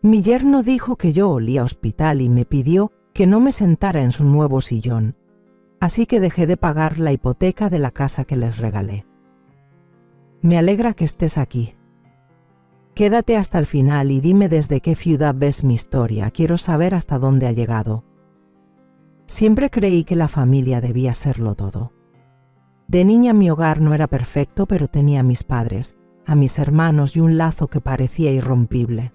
Mi yerno dijo que yo olía a hospital y me pidió que no me sentara en su nuevo sillón, así que dejé de pagar la hipoteca de la casa que les regalé. Me alegra que estés aquí. Quédate hasta el final y dime desde qué ciudad ves mi historia. Quiero saber hasta dónde ha llegado. Siempre creí que la familia debía serlo todo. De niña mi hogar no era perfecto, pero tenía a mis padres, a mis hermanos y un lazo que parecía irrompible.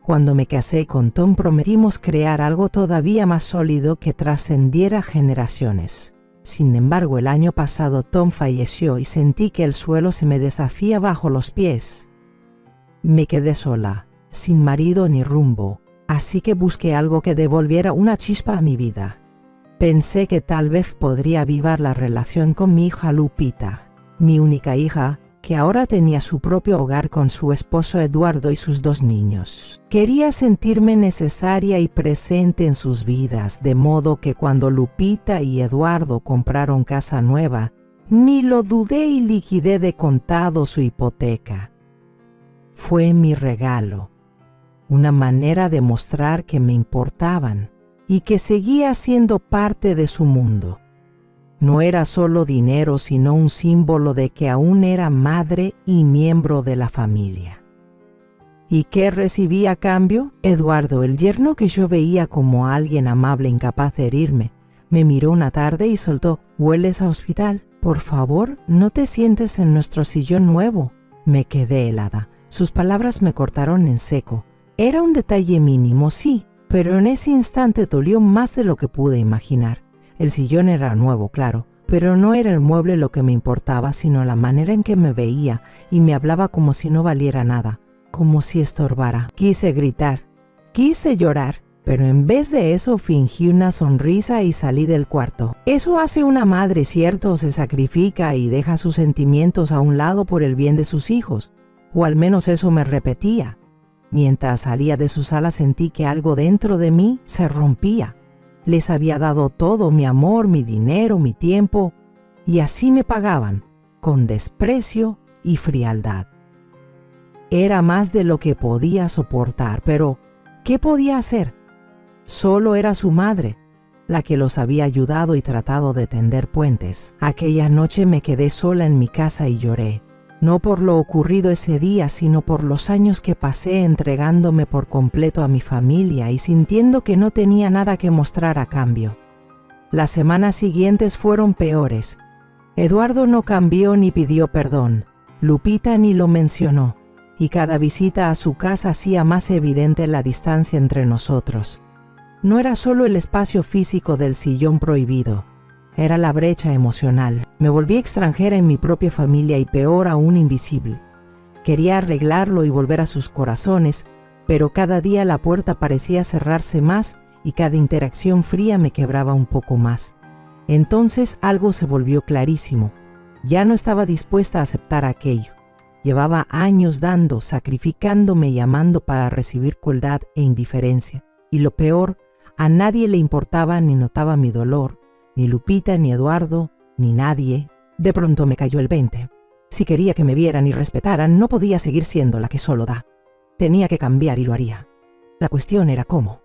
Cuando me casé con Tom prometimos crear algo todavía más sólido que trascendiera generaciones. Sin embargo, el año pasado Tom falleció y sentí que el suelo se me deshacía bajo los pies. Me quedé sola, sin marido ni rumbo, así que busqué algo que devolviera una chispa a mi vida. Pensé que tal vez podría avivar la relación con mi hija Lupita, mi única hija, que ahora tenía su propio hogar con su esposo Eduardo y sus 2 niños. Quería sentirme necesaria y presente en sus vidas, de modo que cuando Lupita y Eduardo compraron casa nueva, ni lo dudé y liquidé de contado su hipoteca. Fue mi regalo, una manera de mostrar que me importaban y que seguía siendo parte de su mundo. No era solo dinero, sino un símbolo de que aún era madre y miembro de la familia. ¿Y qué recibí a cambio? Eduardo, el yerno que yo veía como alguien amable incapaz de herirme, me miró una tarde y soltó: «¿Hueles a hospital? Por favor, no te sientes en nuestro sillón nuevo». Me quedé helada. Sus palabras me cortaron en seco. Era un detalle mínimo, sí, pero en ese instante dolió más de lo que pude imaginar. El sillón era nuevo, claro, pero no era el mueble lo que me importaba, sino la manera en que me veía y me hablaba como si no valiera nada, como si estorbara. Quise gritar, quise llorar, pero en vez de eso fingí una sonrisa y salí del cuarto. Eso hace una madre, ¿cierto? Se sacrifica y deja sus sentimientos a un lado por el bien de sus hijos, o al menos eso me repetía. Mientras salía de su sala sentí que algo dentro de mí se rompía. Les había dado todo, mi amor, mi dinero, mi tiempo, y así me pagaban, con desprecio y frialdad. Era más de lo que podía soportar, pero ¿qué podía hacer? Solo era su madre, la que los había ayudado y tratado de tender puentes. Aquella noche me quedé sola en mi casa y lloré. No por lo ocurrido ese día, sino por los años que pasé entregándome por completo a mi familia y sintiendo que no tenía nada que mostrar a cambio. Las semanas siguientes fueron peores. Eduardo no cambió ni pidió perdón. Lupita ni lo mencionó. Y cada visita a su casa hacía más evidente la distancia entre nosotros. No era solo el espacio físico del sillón prohibido. Era la brecha emocional. Me volví extranjera en mi propia familia y peor aún invisible. Quería arreglarlo y volver a sus corazones, pero cada día la puerta parecía cerrarse más y cada interacción fría me quebraba un poco más. Entonces algo se volvió clarísimo. Ya no estaba dispuesta a aceptar aquello. Llevaba años dando, sacrificándome y amando para recibir crueldad e indiferencia. Y lo peor, a nadie le importaba ni notaba mi dolor. Ni Lupita, ni Eduardo, ni nadie. De pronto me cayó el 20. Si quería que me vieran y respetaran, no podía seguir siendo la que solo da. Tenía que cambiar y lo haría. La cuestión era cómo.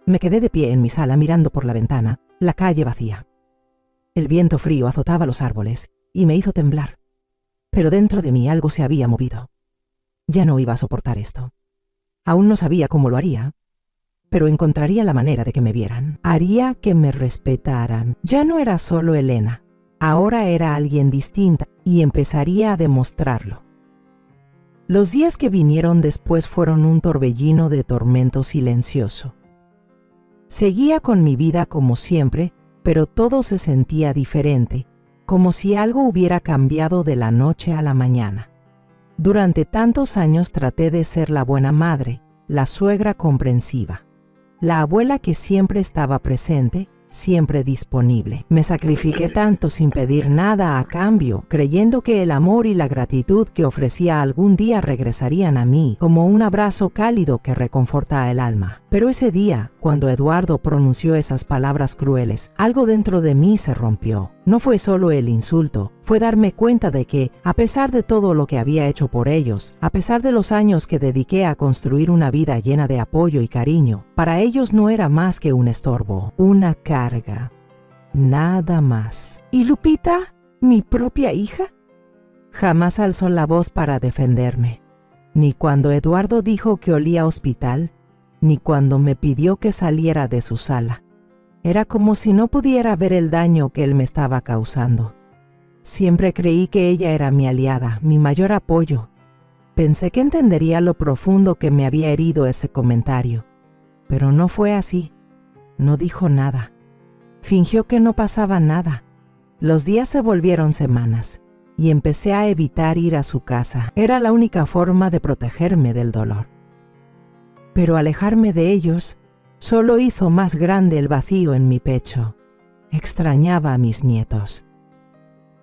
Me quedé de pie en mi sala mirando por la ventana, la calle vacía. El viento frío azotaba los árboles y me hizo temblar. Pero dentro de mí algo se había movido. Ya no iba a soportar esto. Aún no sabía cómo lo haría, pero encontraría la manera de que me vieran. Haría que me respetaran. Ya no era solo Elena, ahora era alguien distinta y empezaría a demostrarlo. Los días que vinieron después fueron un torbellino de tormento silencioso. Seguía con mi vida como siempre, pero todo se sentía diferente, como si algo hubiera cambiado de la noche a la mañana. Durante tantos años traté de ser la buena madre, la suegra comprensiva, la abuela que siempre estaba presente, siempre disponible. Me sacrifiqué tanto sin pedir nada a cambio, creyendo que el amor y la gratitud que ofrecía algún día regresarían a mí, como un abrazo cálido que reconforta el alma. Pero ese día, cuando Eduardo pronunció esas palabras crueles, algo dentro de mí se rompió. No fue solo el insulto, fue darme cuenta de que, a pesar de todo lo que había hecho por ellos, a pesar de los años que dediqué a construir una vida llena de apoyo y cariño, para ellos no era más que un estorbo, una carga. Nada más. ¿Y Lupita, mi propia hija? Jamás alzó la voz para defenderme. Ni cuando Eduardo dijo que olía a hospital, ni cuando me pidió que saliera de su sala. Era como si no pudiera ver el daño que él me estaba causando. Siempre creí que ella era mi aliada, mi mayor apoyo. Pensé que entendería lo profundo que me había herido ese comentario. Pero no fue así. No dijo nada. Fingió que no pasaba nada. Los días se volvieron semanas y empecé a evitar ir a su casa. Era la única forma de protegerme del dolor. Pero alejarme de ellos solo hizo más grande el vacío en mi pecho. Extrañaba a mis nietos.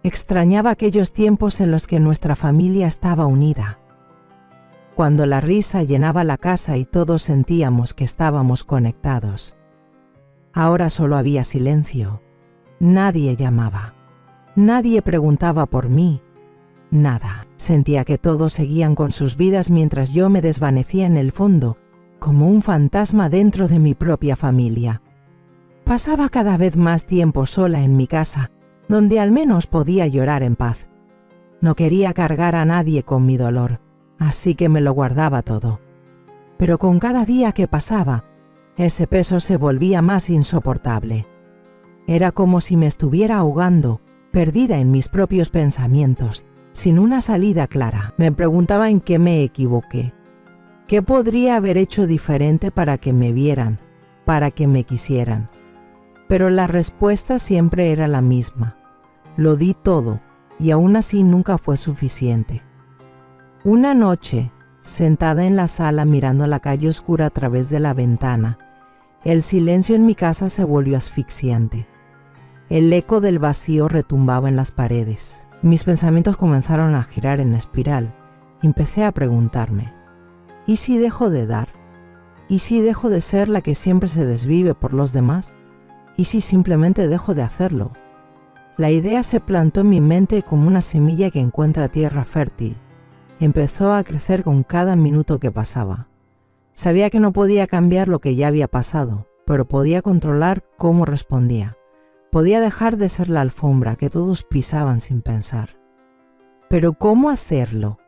Extrañaba aquellos tiempos en los que nuestra familia estaba unida. Cuando la risa llenaba la casa y todos sentíamos que estábamos conectados. Ahora solo había silencio. Nadie llamaba. Nadie preguntaba por mí. Nada. Sentía que todos seguían con sus vidas mientras yo me desvanecía en el fondo, como un fantasma dentro de mi propia familia. Pasaba cada vez más tiempo sola en mi casa, donde al menos podía llorar en paz. No quería cargar a nadie con mi dolor, así que me lo guardaba todo. Pero con cada día que pasaba, ese peso se volvía más insoportable. Era como si me estuviera ahogando, perdida en mis propios pensamientos, sin una salida clara. Me preguntaba en qué me equivoqué. ¿Qué podría haber hecho diferente para que me vieran, para que me quisieran? Pero la respuesta siempre era la misma. Lo di todo, y aún así nunca fue suficiente. Una noche, sentada en la sala mirando la calle oscura a través de la ventana, el silencio en mi casa se volvió asfixiante. El eco del vacío retumbaba en las paredes. Mis pensamientos comenzaron a girar en espiral. Empecé a preguntarme, ¿y si dejo de dar? ¿Y si dejo de ser la que siempre se desvive por los demás? ¿Y si simplemente dejo de hacerlo? La idea se plantó en mi mente como una semilla que encuentra tierra fértil. Empezó a crecer con cada minuto que pasaba. Sabía que no podía cambiar lo que ya había pasado, pero podía controlar cómo respondía. Podía dejar de ser la alfombra que todos pisaban sin pensar. Pero ¿cómo hacerlo?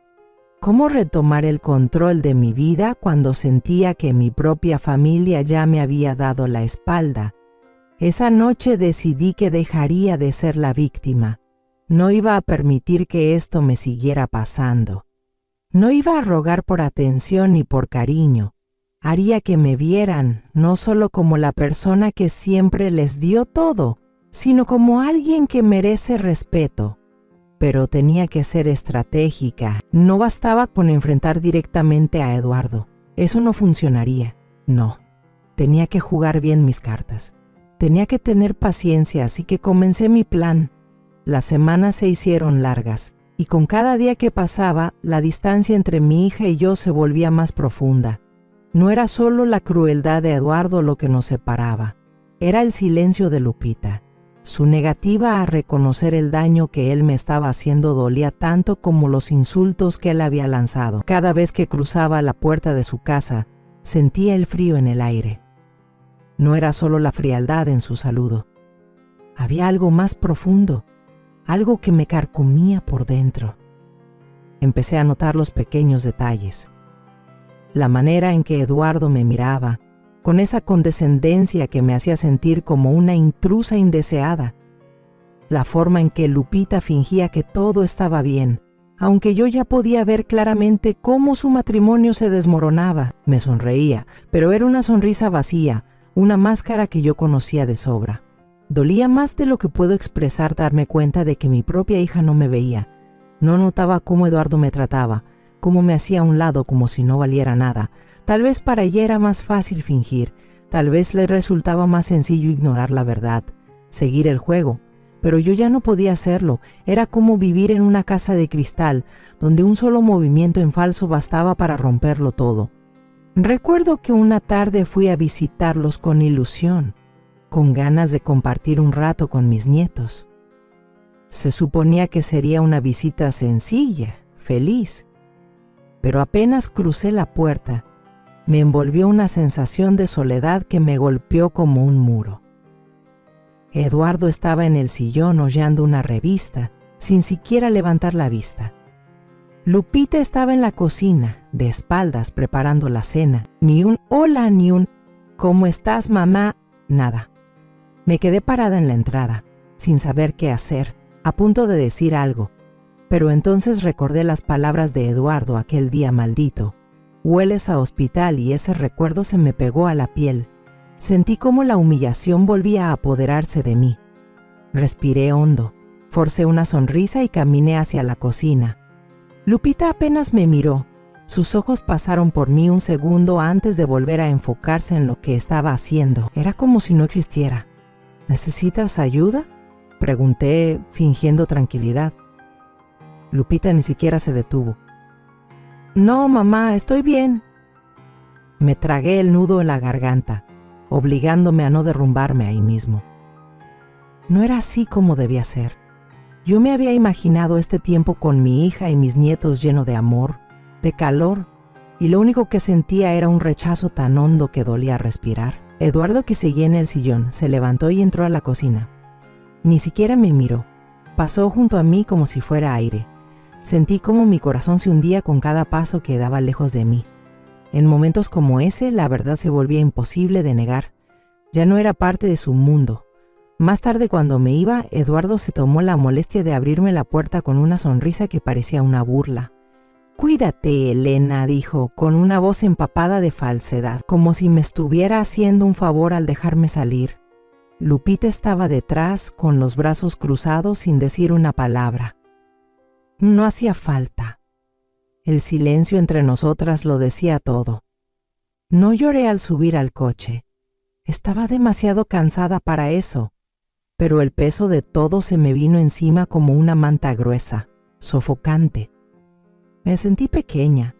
¿Cómo retomar el control de mi vida cuando sentía que mi propia familia ya me había dado la espalda? Esa noche decidí que dejaría de ser la víctima. No iba a permitir que esto me siguiera pasando. No iba a rogar por atención ni por cariño. Haría que me vieran no solo como la persona que siempre les dio todo, sino como alguien que merece respeto. Pero tenía que ser estratégica. No bastaba con enfrentar directamente a Eduardo. Eso no funcionaría. No. Tenía que jugar bien mis cartas. Tenía que tener paciencia, así que comencé mi plan. Las semanas se hicieron largas, y con cada día que pasaba, la distancia entre mi hija y yo se volvía más profunda. No era solo la crueldad de Eduardo lo que nos separaba. Era el silencio de Lupita. Su negativa a reconocer el daño que él me estaba haciendo dolía tanto como los insultos que él había lanzado. Cada vez que cruzaba la puerta de su casa, sentía el frío en el aire. No era solo la frialdad en su saludo. Había algo más profundo, algo que me carcomía por dentro. Empecé a notar los pequeños detalles. La manera en que Eduardo me miraba, con esa condescendencia que me hacía sentir como una intrusa indeseada. La forma en que Lupita fingía que todo estaba bien, aunque yo ya podía ver claramente cómo su matrimonio se desmoronaba. Me sonreía, pero era una sonrisa vacía, una máscara que yo conocía de sobra. Dolía más de lo que puedo expresar darme cuenta de que mi propia hija no me veía. No notaba cómo Eduardo me trataba, cómo me hacía a un lado como si no valiera nada. Tal vez para ella era más fácil fingir, tal vez le resultaba más sencillo ignorar la verdad, seguir el juego, pero yo ya no podía hacerlo. Era como vivir en una casa de cristal, donde un solo movimiento en falso bastaba para romperlo todo. Recuerdo que una tarde fui a visitarlos con ilusión, con ganas de compartir un rato con mis nietos. Se suponía que sería una visita sencilla, feliz, pero apenas crucé la puerta, me envolvió una sensación de soledad que me golpeó como un muro. Eduardo estaba en el sillón hojeando una revista, sin siquiera levantar la vista. Lupita estaba en la cocina, de espaldas, preparando la cena. Ni un hola, ni un ¿cómo estás, mamá? Nada. Me quedé parada en la entrada, sin saber qué hacer, a punto de decir algo. Pero entonces recordé las palabras de Eduardo aquel día maldito. Hueles a hospital, y ese recuerdo se me pegó a la piel. Sentí como la humillación volvía a apoderarse de mí. Respiré hondo, forcé una sonrisa y caminé hacia la cocina. Lupita apenas me miró. Sus ojos pasaron por mí un segundo antes de volver a enfocarse en lo que estaba haciendo. Era como si no existiera. ¿Necesitas ayuda?, pregunté, fingiendo tranquilidad. Lupita ni siquiera se detuvo. No, mamá, estoy bien. Me tragué el nudo en la garganta, obligándome a no derrumbarme ahí mismo. No era así como debía ser. Yo me había imaginado este tiempo con mi hija y mis nietos lleno de amor, de calor, y lo único que sentía era un rechazo tan hondo que dolía respirar. Eduardo, que seguía en el sillón, se levantó y entró a la cocina. Ni siquiera me miró. Pasó junto a mí como si fuera aire. Sentí como mi corazón se hundía con cada paso que daba lejos de mí. En momentos como ese, la verdad se volvía imposible de negar. Ya no era parte de su mundo. Más tarde, cuando me iba, Eduardo se tomó la molestia de abrirme la puerta con una sonrisa que parecía una burla. «Cuídate, Elena», dijo, con una voz empapada de falsedad, como si me estuviera haciendo un favor al dejarme salir. Lupita estaba detrás, con los brazos cruzados, sin decir una palabra. No hacía falta. El silencio entre nosotras lo decía todo. No lloré al subir al coche. Estaba demasiado cansada para eso, pero el peso de todo se me vino encima como una manta gruesa, sofocante. Me sentí pequeña,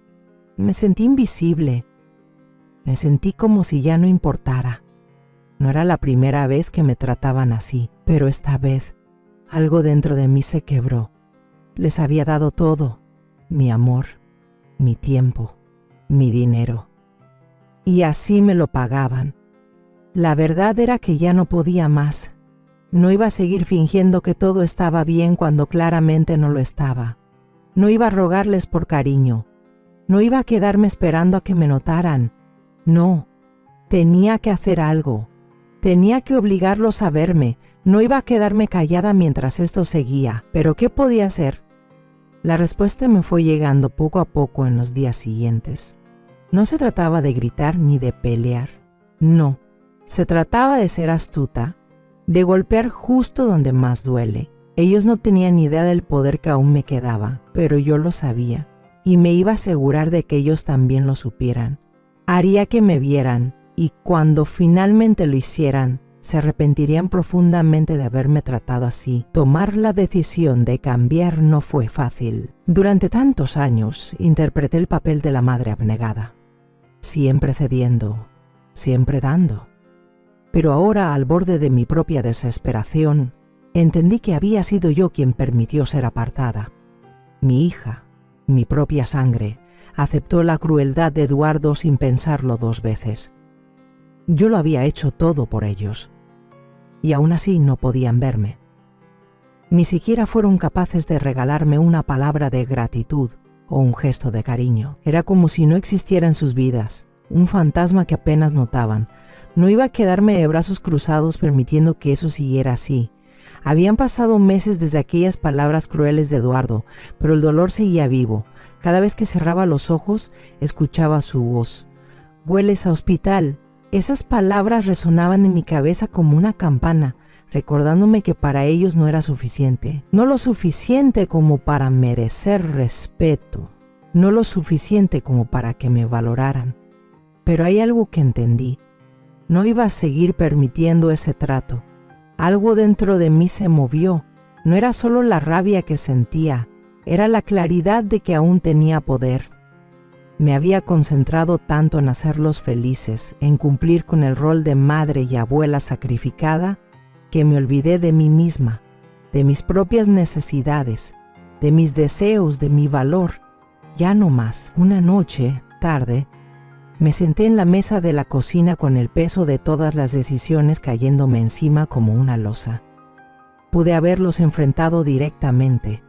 me sentí invisible, me sentí como si ya no importara. No era la primera vez que me trataban así, pero esta vez algo dentro de mí se quebró. Les había dado todo, mi amor, mi tiempo, mi dinero. Y así me lo pagaban. La verdad era que ya no podía más. No iba a seguir fingiendo que todo estaba bien cuando claramente no lo estaba. No iba a rogarles por cariño. No iba a quedarme esperando a que me notaran. No, tenía que hacer algo. Tenía que obligarlos a verme. No iba a quedarme callada mientras esto seguía. ¿Pero qué podía hacer? La respuesta me fue llegando poco a poco en los días siguientes. No se trataba de gritar ni de pelear. No, se trataba de ser astuta, de golpear justo donde más duele. Ellos no tenían ni idea del poder que aún me quedaba, pero yo lo sabía, y me iba a asegurar de que ellos también lo supieran. Haría que me vieran, y cuando finalmente lo hicieran, se arrepentirían profundamente de haberme tratado así. Tomar la decisión de cambiar no fue fácil. Durante tantos años interpreté el papel de la madre abnegada, siempre cediendo, siempre dando. Pero ahora, al borde de mi propia desesperación, entendí que había sido yo quien permitió ser apartada. Mi hija, mi propia sangre, aceptó la crueldad de Eduardo sin pensarlo 2 veces. Yo lo había hecho todo por ellos, y aún así no podían verme. Ni siquiera fueron capaces de regalarme una palabra de gratitud o un gesto de cariño. Era como si no existiera en sus vidas, un fantasma que apenas notaban. No iba a quedarme de brazos cruzados permitiendo que eso siguiera así. Habían pasado meses desde aquellas palabras crueles de Eduardo, pero el dolor seguía vivo. Cada vez que cerraba los ojos, escuchaba su voz. «Hueles a hospital». Esas palabras resonaban en mi cabeza como una campana, recordándome que para ellos no era suficiente. No lo suficiente como para merecer respeto. No lo suficiente como para que me valoraran. Pero hay algo que entendí. No iba a seguir permitiendo ese trato. Algo dentro de mí se movió. No era solo la rabia que sentía, era la claridad de que aún tenía poder. Me había concentrado tanto en hacerlos felices, en cumplir con el rol de madre y abuela sacrificada, que me olvidé de mí misma, de mis propias necesidades, de mis deseos, de mi valor. Ya no más. Una noche, tarde, me senté en la mesa de la cocina con el peso de todas las decisiones cayéndome encima como una losa. Pude haberlos enfrentado directamente.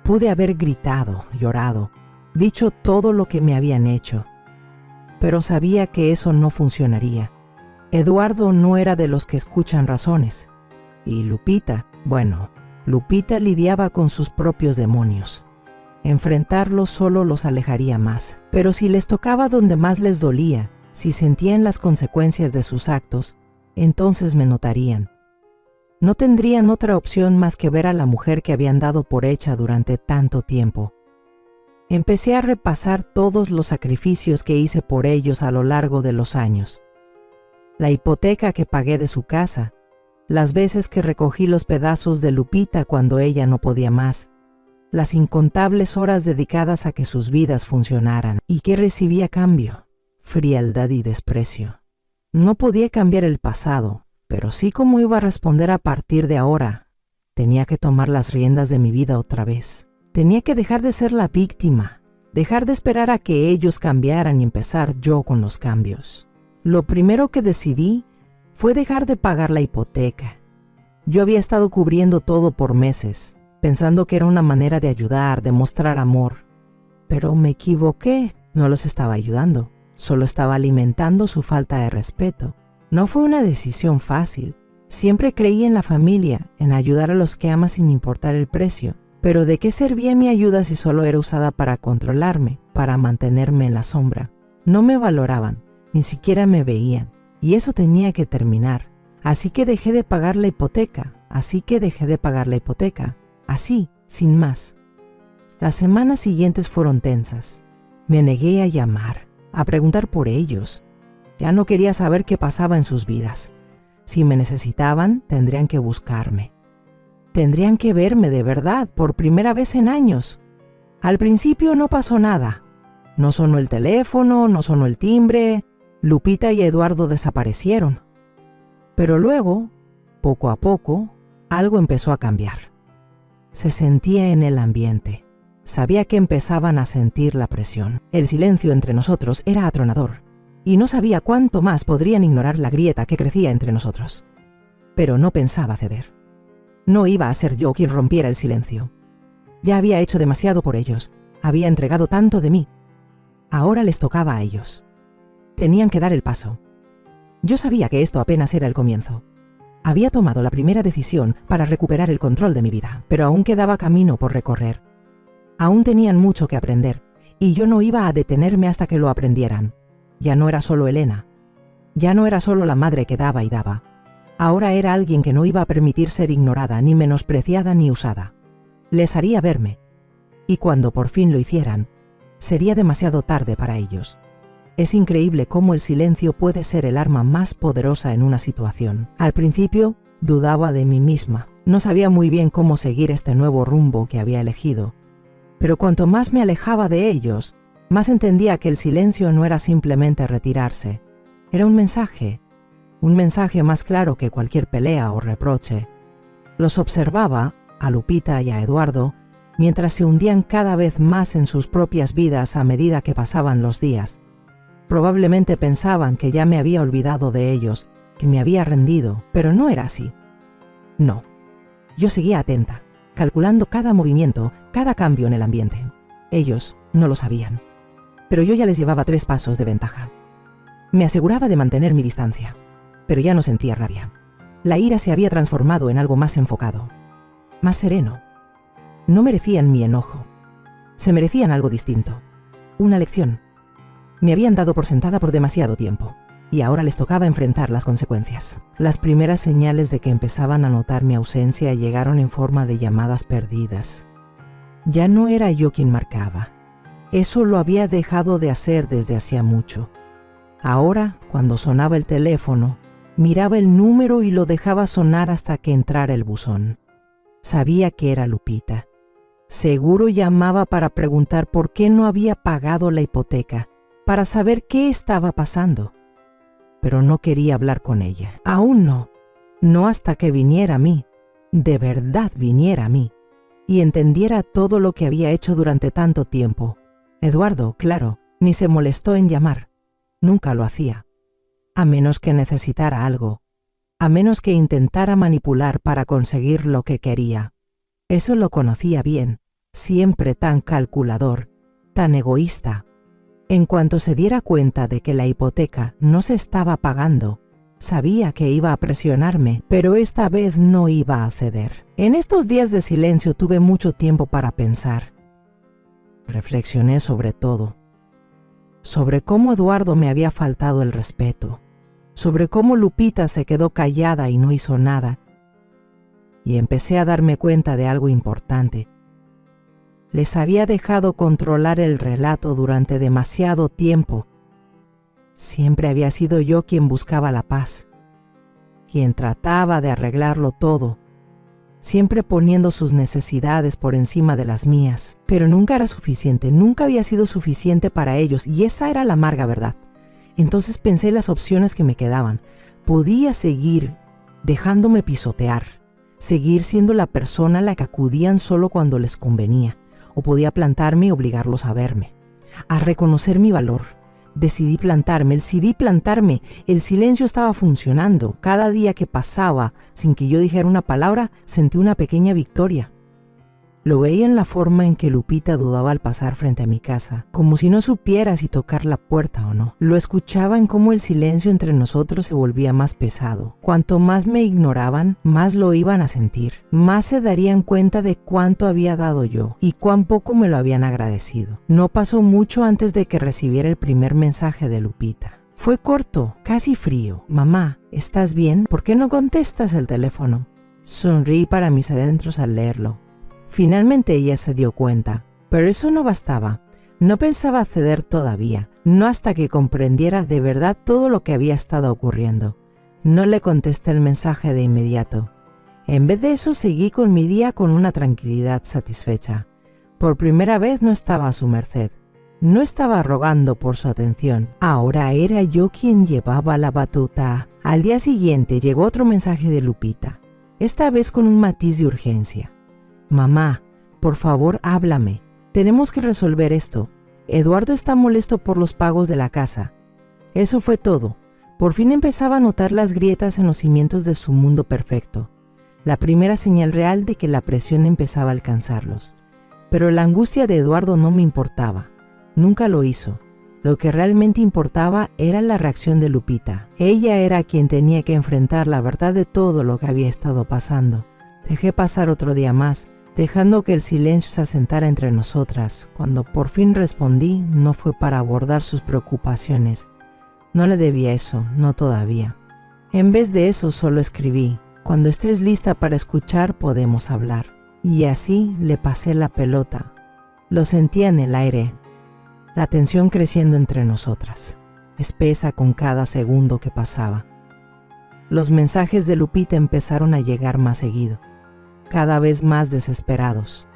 Pude haber gritado, llorado, dicho todo lo que me habían hecho. Pero sabía que eso no funcionaría. Eduardo no era de los que escuchan razones. Y Lupita, bueno, Lupita lidiaba con sus propios demonios. Enfrentarlos solo los alejaría más. Pero si les tocaba donde más les dolía, si sentían las consecuencias de sus actos, entonces me notarían. No tendrían otra opción más que ver a la mujer que habían dado por hecha durante tanto tiempo. Empecé a repasar todos los sacrificios que hice por ellos a lo largo de los años. La hipoteca que pagué de su casa, las veces que recogí los pedazos de Lupita cuando ella no podía más, las incontables horas dedicadas a que sus vidas funcionaran. ¿Y qué recibí a cambio? Frialdad y desprecio. No podía cambiar el pasado, pero sí cómo iba a responder a partir de ahora. Tenía que tomar las riendas de mi vida otra vez. Tenía que dejar de ser la víctima, dejar de esperar a que ellos cambiaran y empezar yo con los cambios. Lo primero que decidí fue dejar de pagar la hipoteca. Yo había estado cubriendo todo por meses, pensando que era una manera de ayudar, de mostrar amor. Pero me equivoqué, no los estaba ayudando, solo estaba alimentando su falta de respeto. No fue una decisión fácil. Siempre creí en la familia, en ayudar a los que amas sin importar el precio. Pero ¿de qué servía mi ayuda si solo era usada para controlarme, para mantenerme en la sombra? No me valoraban, ni siquiera me veían. Y eso tenía que terminar. Así que dejé de pagar la hipoteca. Así, sin más. Las semanas siguientes fueron tensas. Me negué a llamar, a preguntar por ellos. Ya no quería saber qué pasaba en sus vidas. Si me necesitaban, tendrían que buscarme. Tendrían que verme de verdad, por primera vez en años. Al principio no pasó nada. No sonó el teléfono, no sonó el timbre. Lupita y Eduardo desaparecieron. Pero luego, poco a poco, algo empezó a cambiar. Se sentía en el ambiente. Sabía que empezaban a sentir la presión. El silencio entre nosotros era atronador. Y no sabía cuánto más podrían ignorar la grieta que crecía entre nosotros. Pero no pensaba ceder. No iba a ser yo quien rompiera el silencio. Ya había hecho demasiado por ellos. Había entregado tanto de mí. Ahora les tocaba a ellos. Tenían que dar el paso. Yo sabía que esto apenas era el comienzo. Había tomado la primera decisión para recuperar el control de mi vida, pero aún quedaba camino por recorrer. Aún tenían mucho que aprender, y yo no iba a detenerme hasta que lo aprendieran. Ya no era solo Elena. Ya no era solo la madre que daba y daba. Ahora era alguien que no iba a permitir ser ignorada, ni menospreciada, ni usada. Les haría verme. Y cuando por fin lo hicieran, sería demasiado tarde para ellos. Es increíble cómo el silencio puede ser el arma más poderosa en una situación. Al principio, dudaba de mí misma. No sabía muy bien cómo seguir este nuevo rumbo que había elegido. Pero cuanto más me alejaba de ellos, más entendía que el silencio no era simplemente retirarse. Era un mensaje más claro que cualquier pelea o reproche. Los observaba, a Lupita y a Eduardo, mientras se hundían cada vez más en sus propias vidas a medida que pasaban los días. Probablemente pensaban que ya me había olvidado de ellos, que me había rendido, pero no era así. No. Yo seguía atenta, calculando cada movimiento, cada cambio en el ambiente. Ellos no lo sabían. Pero yo ya les llevaba 3 pasos de ventaja. Me aseguraba de mantener mi distancia, pero ya no sentía rabia. La ira se había transformado en algo más enfocado, más sereno. No merecían mi enojo. Se merecían algo distinto. Una lección. Me habían dado por sentada por demasiado tiempo, y ahora les tocaba enfrentar las consecuencias. Las primeras señales de que empezaban a notar mi ausencia llegaron en forma de llamadas perdidas. Ya no era yo quien marcaba. Eso lo había dejado de hacer desde hacía mucho. Ahora, cuando sonaba el teléfono, miraba el número y lo dejaba sonar hasta que entrara el buzón. Sabía que era Lupita. Seguro llamaba para preguntar por qué no había pagado la hipoteca, para saber qué estaba pasando. Pero no quería hablar con ella. Aún no. No hasta que viniera a mí, de verdad viniera a mí, y entendiera todo lo que había hecho durante tanto tiempo. Eduardo, claro, ni se molestó en llamar. Nunca lo hacía. A menos que necesitara algo. A menos que intentara manipular para conseguir lo que quería. Eso lo conocía bien. Siempre tan calculador, tan egoísta. En cuanto se diera cuenta de que la hipoteca no se estaba pagando, sabía que iba a presionarme, pero esta vez no iba a ceder. En estos días de silencio tuve mucho tiempo para pensar. Reflexioné sobre todo. Sobre cómo Eduardo me había faltado el respeto. Sobre cómo Lupita se quedó callada y no hizo nada. Y empecé a darme cuenta de algo importante. Les había dejado controlar el relato durante demasiado tiempo. Siempre había sido yo quien buscaba la paz, quien trataba de arreglarlo todo, siempre poniendo sus necesidades por encima de las mías. Pero nunca era suficiente, nunca había sido suficiente para ellos, y esa era la amarga verdad. Entonces pensé en las opciones que me quedaban. Podía seguir dejándome pisotear, seguir siendo la persona a la que acudían solo cuando les convenía. O podía plantarme y obligarlos a verme, a reconocer mi valor. Decidí plantarme, el silencio estaba funcionando. Cada día que pasaba sin que yo dijera una palabra, sentí una pequeña victoria. Lo veía en la forma en que Lupita dudaba al pasar frente a mi casa, como si no supiera si tocar la puerta o no. Lo escuchaba en cómo el silencio entre nosotros se volvía más pesado. Cuanto más me ignoraban, más lo iban a sentir. Más se darían cuenta de cuánto había dado yo y cuán poco me lo habían agradecido. No pasó mucho antes de que recibiera el primer mensaje de Lupita. Fue corto, casi frío. Mamá, ¿estás bien? ¿Por qué no contestas el teléfono? Sonreí para mis adentros al leerlo. Finalmente ella se dio cuenta, pero eso no bastaba. No pensaba ceder todavía, no hasta que comprendiera de verdad todo lo que había estado ocurriendo. No le contesté el mensaje de inmediato. En vez de eso seguí con mi día con una tranquilidad satisfecha. Por primera vez no estaba a su merced. No estaba rogando por su atención. Ahora era yo quien llevaba la batuta. Al día siguiente llegó otro mensaje de Lupita, esta vez con un matiz de urgencia. Mamá, por favor, háblame. Tenemos que resolver esto. Eduardo está molesto por los pagos de la casa. Eso fue todo. Por fin empezaba a notar las grietas en los cimientos de su mundo perfecto. La primera señal real de que la presión empezaba a alcanzarlos. Pero la angustia de Eduardo no me importaba. Nunca lo hizo. Lo que realmente importaba era la reacción de Lupita. Ella era quien tenía que enfrentar la verdad de todo lo que había estado pasando. Dejé pasar otro día más, dejando que el silencio se asentara entre nosotras. Cuando por fin respondí, no fue para abordar sus preocupaciones. No le debía eso, no todavía. En vez de eso, solo escribí: cuando estés lista para escuchar, podemos hablar. Y así le pasé la pelota. Lo sentía en el aire, la tensión creciendo entre nosotras, espesa con cada segundo que pasaba. Los mensajes de Lupita empezaron a llegar más seguido, cada vez más desesperados.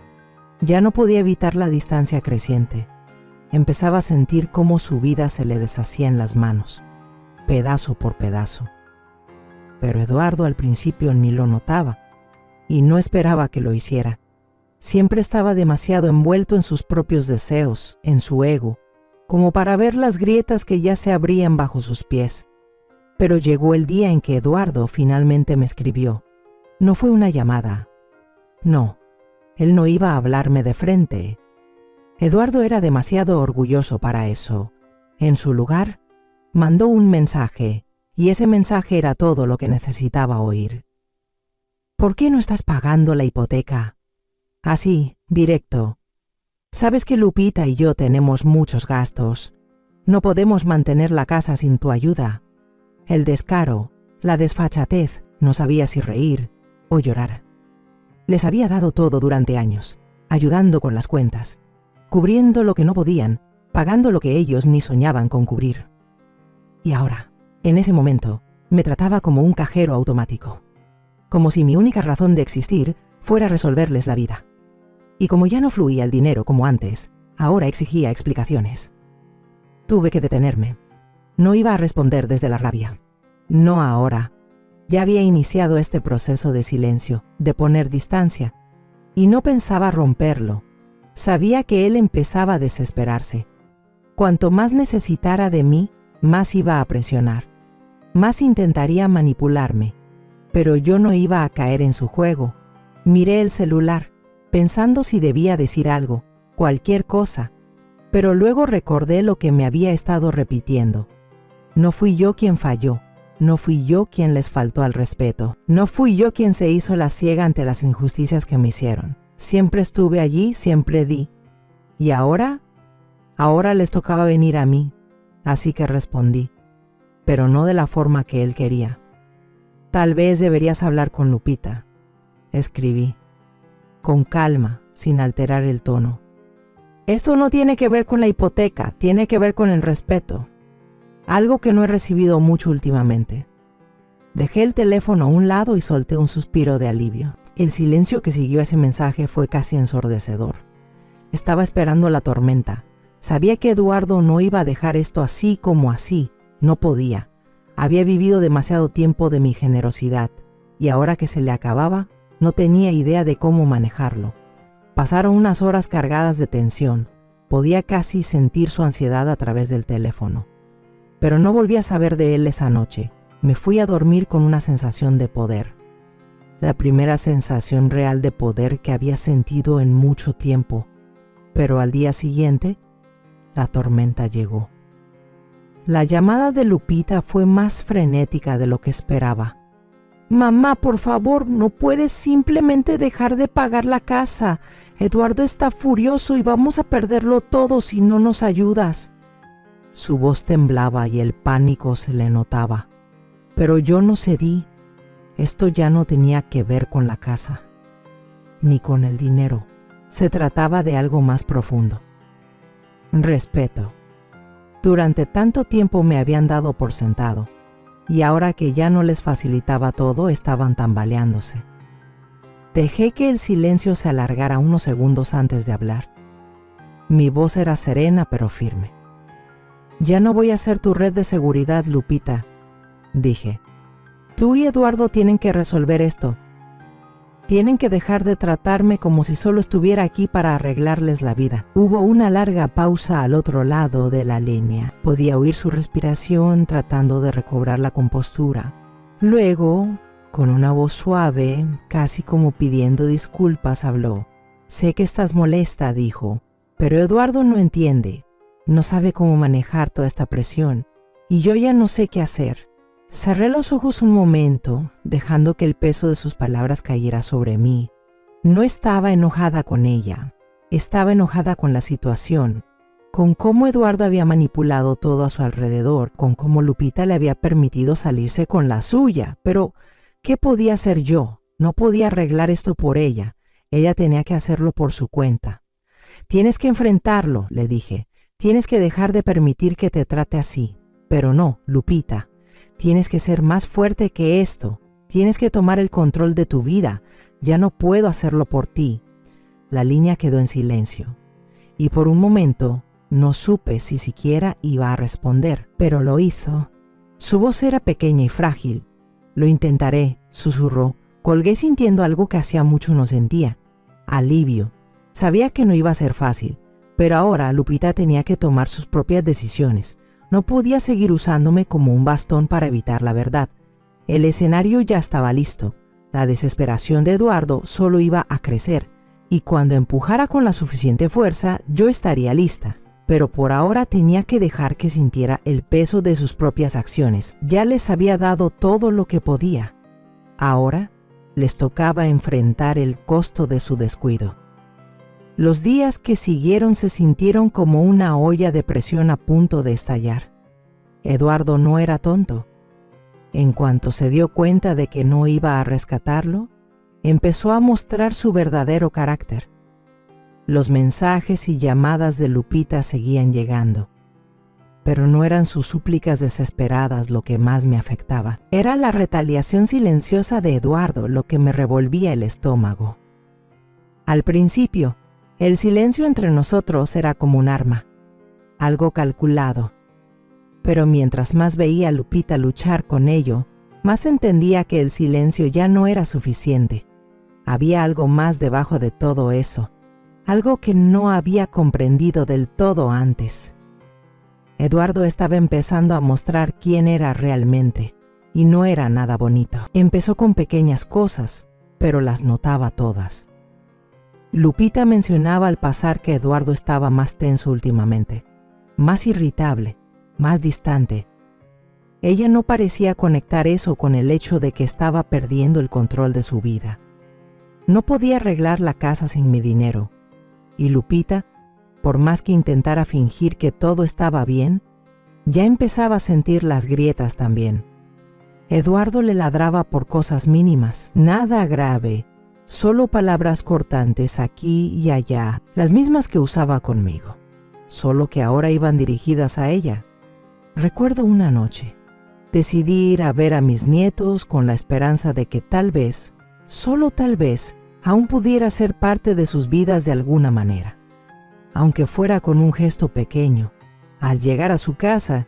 Ya no podía evitar la distancia creciente. Empezaba a sentir cómo su vida se le deshacía en las manos, pedazo por pedazo. Pero Eduardo al principio ni lo notaba, y no esperaba que lo hiciera. Siempre estaba demasiado envuelto en sus propios deseos, en su ego, como para ver las grietas que ya se abrían bajo sus pies. Pero llegó el día en que Eduardo finalmente me escribió. No fue una llamada. No, él no iba a hablarme de frente. Eduardo era demasiado orgulloso para eso. En su lugar, mandó un mensaje, y ese mensaje era todo lo que necesitaba oír. ¿Por qué no estás pagando la hipoteca? Así, directo. Sabes que Lupita y yo tenemos muchos gastos. No podemos mantener la casa sin tu ayuda. El descaro, la desfachatez, no sabía si reír o llorar. Les había dado todo durante años, ayudando con las cuentas, cubriendo lo que no podían, pagando lo que ellos ni soñaban con cubrir. Y ahora, en ese momento, me trataba como un cajero automático, como si mi única razón de existir fuera resolverles la vida. Y como ya no fluía el dinero como antes, ahora exigía explicaciones. Tuve que detenerme. No iba a responder desde la rabia. No ahora. Ya había iniciado este proceso de silencio, de poner distancia, y no pensaba romperlo. Sabía que él empezaba a desesperarse. Cuanto más necesitara de mí, más iba a presionar, más intentaría manipularme, pero yo no iba a caer en su juego. Miré el celular, pensando si debía decir algo, cualquier cosa, pero luego recordé lo que me había estado repitiendo. No fui yo quien falló, no fui yo quien les faltó al respeto, no fui yo quien se hizo la ciega ante las injusticias que me hicieron. Siempre estuve allí, siempre di. ¿Y ahora? Ahora les tocaba venir a mí, así que respondí, pero no de la forma que él quería. Tal vez deberías hablar con Lupita, escribí, con calma, sin alterar el tono. Esto no tiene que ver con la hipoteca, tiene que ver con el respeto, algo que no he recibido mucho últimamente. Dejé el teléfono a un lado y solté un suspiro de alivio. El silencio que siguió ese mensaje fue casi ensordecedor. Estaba esperando la tormenta. Sabía que Eduardo no iba a dejar esto así como así. No podía. Había vivido demasiado tiempo de mi generosidad, y ahora que se le acababa, no tenía idea de cómo manejarlo. Pasaron unas horas cargadas de tensión. Podía casi sentir su ansiedad a través del teléfono. Pero no volví a saber de él esa noche. Me fui a dormir con una sensación de poder. La primera sensación real de poder que había sentido en mucho tiempo. Pero al día siguiente, la tormenta llegó. La llamada de Lupita fue más frenética de lo que esperaba. Mamá, por favor, no puedes simplemente dejar de pagar la casa. Eduardo está furioso y vamos a perderlo todo si no nos ayudas. Su voz temblaba y el pánico se le notaba. Pero yo no cedí. Esto ya no tenía que ver con la casa, ni con el dinero. Se trataba de algo más profundo. Respeto. Durante tanto tiempo me habían dado por sentado, y ahora que ya no les facilitaba todo, estaban tambaleándose. Dejé que el silencio se alargara unos segundos antes de hablar. Mi voz era serena pero firme. Ya no voy a ser tu red de seguridad, Lupita, dije. Tú y Eduardo tienen que resolver esto. Tienen que dejar de tratarme como si solo estuviera aquí para arreglarles la vida. Hubo una larga pausa al otro lado de la línea. Podía oír su respiración tratando de recobrar la compostura. Luego, con una voz suave, casi como pidiendo disculpas, habló. Sé que estás molesta, dijo, pero Eduardo no entiende. No sabe cómo manejar toda esta presión. Y yo ya no sé qué hacer. Cerré los ojos un momento, dejando que el peso de sus palabras cayera sobre mí. No estaba enojada con ella. Estaba enojada con la situación, con cómo Eduardo había manipulado todo a su alrededor, con cómo Lupita le había permitido salirse con la suya. Pero, ¿qué podía hacer yo? No podía arreglar esto por ella. Ella tenía que hacerlo por su cuenta. Tienes que enfrentarlo, le dije. Tienes que dejar de permitir que te trate así. Pero no, Lupita. Tienes que ser más fuerte que esto. Tienes que tomar el control de tu vida. Ya no puedo hacerlo por ti. La línea quedó en silencio. Y por un momento no supe si siquiera iba a responder, pero lo hizo. Su voz era pequeña y frágil. Lo intentaré, susurró. Colgué sintiendo algo que hacía mucho no sentía. Alivio. Sabía que no iba a ser fácil, pero ahora Lupita tenía que tomar sus propias decisiones. No podía seguir usándome como un bastón para evitar la verdad. El escenario ya estaba listo. La desesperación de Eduardo solo iba a crecer, y cuando empujara con la suficiente fuerza, yo estaría lista. Pero por ahora tenía que dejar que sintiera el peso de sus propias acciones. Ya les había dado todo lo que podía. Ahora les tocaba enfrentar el costo de su descuido. Los días que siguieron se sintieron como una olla de presión a punto de estallar. Eduardo no era tonto. En cuanto se dio cuenta de que no iba a rescatarlo, empezó a mostrar su verdadero carácter. Los mensajes y llamadas de Lupita seguían llegando, pero no eran sus súplicas desesperadas lo que más me afectaba. Era la retaliación silenciosa de Eduardo lo que me revolvía el estómago. Al principio, El silencio entre nosotros era como un arma, algo calculado. Pero mientras más veía a Lupita luchar con ello, más entendía que el silencio ya no era suficiente. Había algo más debajo de todo eso, algo que no había comprendido del todo antes. Eduardo estaba empezando a mostrar quién era realmente, y no era nada bonito. Empezó con pequeñas cosas, pero las notaba todas. Lupita mencionaba al pasar que Eduardo estaba más tenso últimamente, más irritable, más distante. Ella no parecía conectar eso con el hecho de que estaba perdiendo el control de su vida. No podía arreglar la casa sin mi dinero, y Lupita, por más que intentara fingir que todo estaba bien, ya empezaba a sentir las grietas también. Eduardo le ladraba por cosas mínimas, nada grave, solo palabras cortantes aquí y allá, las mismas que usaba conmigo, solo que ahora iban dirigidas a ella. Recuerdo una noche, decidí ir a ver a mis nietos con la esperanza de que tal vez, solo tal vez, aún pudiera ser parte de sus vidas de alguna manera. Aunque fuera con un gesto pequeño. Al llegar a su casa,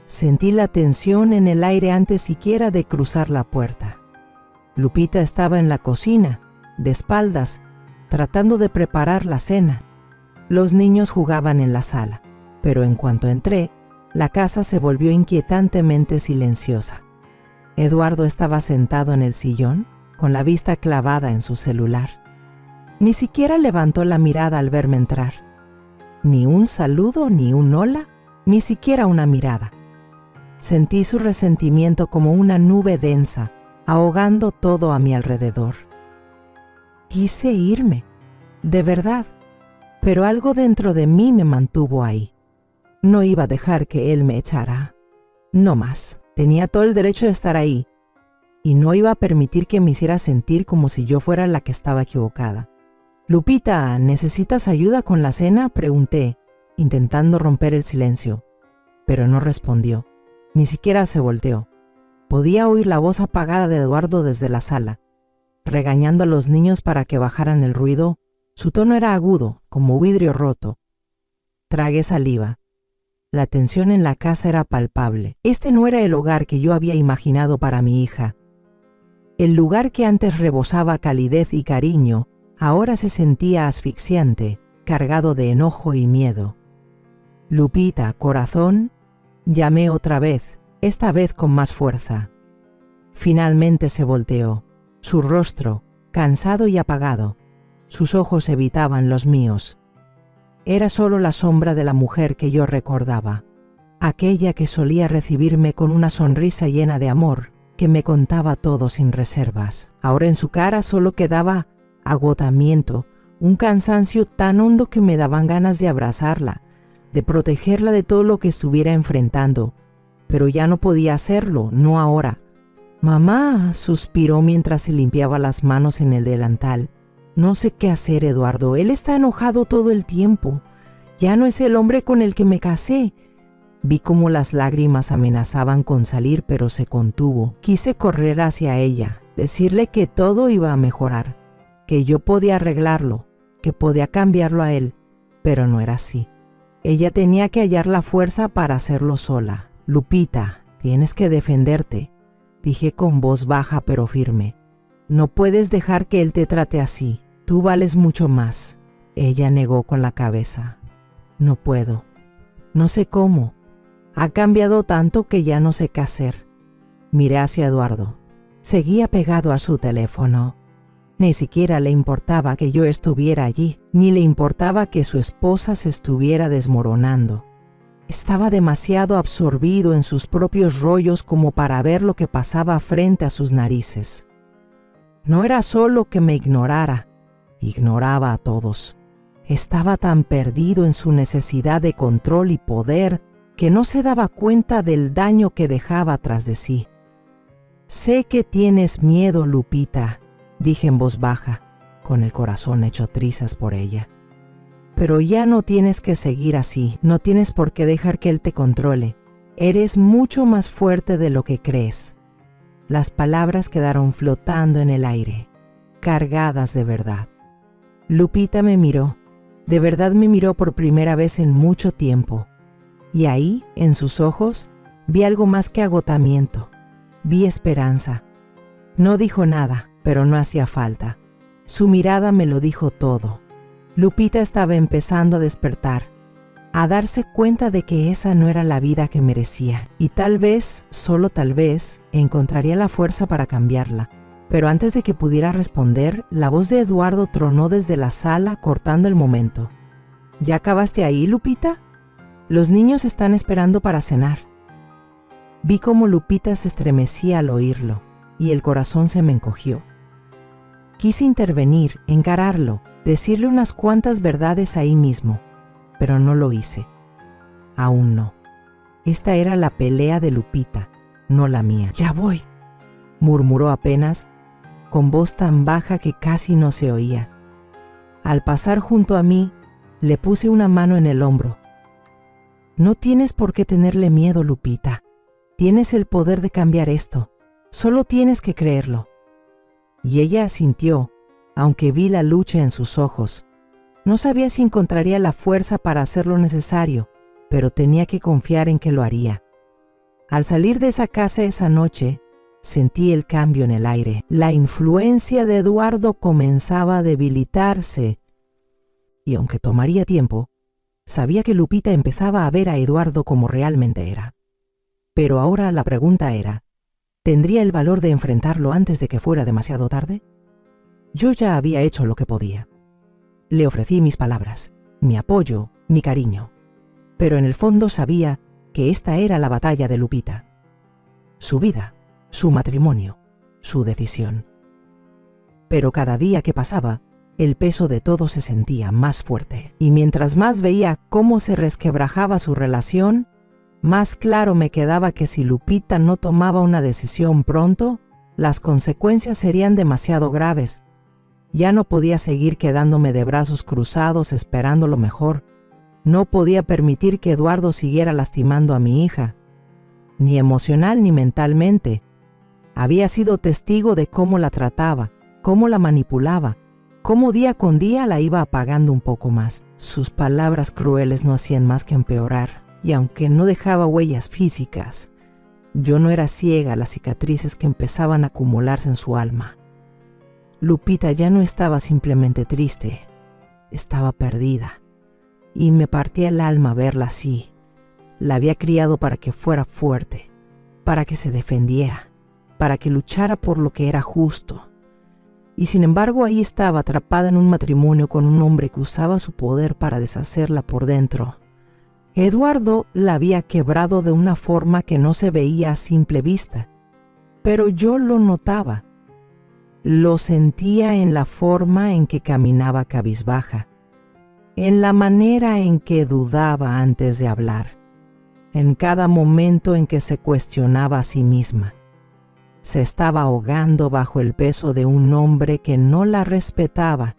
sentí la tensión en el aire antes siquiera de cruzar la puerta. Lupita estaba en la cocina, de espaldas, tratando de preparar la cena. Los niños jugaban en la sala, pero en cuanto entré, la casa se volvió inquietantemente silenciosa. Eduardo estaba sentado en el sillón, con la vista clavada en su celular. Ni siquiera levantó la mirada al verme entrar. Ni un saludo, ni un hola, ni siquiera una mirada. Sentí su resentimiento como una nube densa, ahogando todo a mi alrededor. Quise irme, de verdad, pero algo dentro de mí me mantuvo ahí. No iba a dejar que él me echara. No más. Tenía todo el derecho de estar ahí, y no iba a permitir que me hiciera sentir como si yo fuera la que estaba equivocada. «Lupita, ¿necesitas ayuda con la cena?», pregunté, intentando romper el silencio, pero no respondió, ni siquiera se volteó. Podía oír la voz apagada de Eduardo desde la sala, regañando a los niños para que bajaran el ruido. Su tono era agudo, como vidrio roto. Tragué saliva. La tensión en la casa era palpable. Este no era el hogar que yo había imaginado para mi hija. El lugar que antes rebosaba calidez y cariño, ahora se sentía asfixiante, cargado de enojo y miedo. «Lupita, corazón», llamé otra vez, esta vez con más fuerza. Finalmente se volteó, su rostro, cansado y apagado. Sus ojos evitaban los míos. Era solo la sombra de la mujer que yo recordaba, aquella que solía recibirme con una sonrisa llena de amor, que me contaba todo sin reservas. Ahora en su cara solo quedaba agotamiento, un cansancio tan hondo que me daban ganas de abrazarla, de protegerla de todo lo que estuviera enfrentando, pero ya no podía hacerlo, no ahora. «Mamá», suspiró mientras se limpiaba las manos en el delantal. «No sé qué hacer, Eduardo, él está enojado todo el tiempo. Ya no es el hombre con el que me casé». Vi cómo las lágrimas amenazaban con salir, pero se contuvo. Quise correr hacia ella, decirle que todo iba a mejorar, que yo podía arreglarlo, que podía cambiarlo a él, pero no era así. Ella tenía que hallar la fuerza para hacerlo sola. «Lupita, tienes que defenderte», dije con voz baja pero firme. «No puedes dejar que él te trate así. Tú vales mucho más». Ella negó con la cabeza. «No puedo. No sé cómo. Ha cambiado tanto que ya no sé qué hacer». Miré hacia Eduardo. Seguía pegado a su teléfono. Ni siquiera le importaba que yo estuviera allí, ni le importaba que su esposa se estuviera desmoronando. Estaba demasiado absorbido en sus propios rollos como para ver lo que pasaba frente a sus narices. No era solo que me ignorara, ignoraba a todos. Estaba tan perdido en su necesidad de control y poder que no se daba cuenta del daño que dejaba tras de sí. «Sé que tienes miedo, Lupita», dije en voz baja, con el corazón hecho trizas por ella. «Pero ya no tienes que seguir así, no tienes por qué dejar que él te controle. Eres mucho más fuerte de lo que crees». Las palabras quedaron flotando en el aire, cargadas de verdad. Lupita me miró, De verdad me miró por primera vez en mucho tiempo, y ahí, en sus ojos, vi algo más que agotamiento. Vi esperanza. No dijo nada, pero no hacía falta. Su mirada me lo dijo todo. Lupita estaba empezando a despertar, a darse cuenta de que esa no era la vida que merecía, y tal vez, solo tal vez, encontraría la fuerza para cambiarla. Pero antes de que pudiera responder, la voz de Eduardo tronó desde la sala, cortando el momento. ¿Ya acabaste ahí, Lupita? Los niños están esperando para cenar. Vi cómo Lupita se estremecía al oírlo, y el corazón se me encogió. Quise intervenir, encararlo, decirle unas cuantas verdades ahí mismo, pero no lo hice. Aún no. Esta era la pelea de Lupita, no la mía. «Ya voy», murmuró apenas, con voz tan baja que casi no se oía. Al pasar junto a mí, le puse una mano en el hombro. «No tienes por qué tenerle miedo, Lupita. Tienes el poder de cambiar esto. Solo tienes que creerlo». Y ella asintió, aunque vi la lucha en sus ojos. No sabía si encontraría la fuerza para hacer lo necesario, pero tenía que confiar en que lo haría. Al salir de esa casa esa noche, sentí el cambio en el aire. La influencia de Eduardo comenzaba a debilitarse, y aunque tomaría tiempo, sabía que Lupita empezaba a ver a Eduardo como realmente era. Pero ahora la pregunta era, ¿tendría el valor de enfrentarlo antes de que fuera demasiado tarde? Yo ya había hecho lo que podía. Le ofrecí mis palabras, mi apoyo, mi cariño. Pero en el fondo sabía que esta era la batalla de Lupita. Su vida, su matrimonio, su decisión. Pero cada día que pasaba, el peso de todo se sentía más fuerte. Y mientras más veía cómo se resquebrajaba su relación, más claro me quedaba que si Lupita no tomaba una decisión pronto, las consecuencias serían demasiado graves. Ya no podía seguir quedándome de brazos cruzados esperando lo mejor. No podía permitir que Eduardo siguiera lastimando a mi hija, ni emocional ni mentalmente. Había sido testigo de cómo la trataba, cómo la manipulaba, cómo día con día la iba apagando un poco más. Sus palabras crueles no hacían más que empeorar, y aunque no dejaba huellas físicas, yo no era ciega a las cicatrices que empezaban a acumularse en su alma. Lupita ya no estaba simplemente triste, estaba perdida, y me partía el alma verla así. La había criado para que fuera fuerte, para que se defendiera, para que luchara por lo que era justo. Y sin embargo ahí estaba atrapada en un matrimonio con un hombre que usaba su poder para deshacerla por dentro. Eduardo la había quebrado de una forma que no se veía a simple vista, pero yo lo notaba. Lo sentía en la forma en que caminaba cabizbaja, en la manera en que dudaba antes de hablar, en cada momento en que se cuestionaba a sí misma. Se estaba ahogando bajo el peso de un hombre que no la respetaba,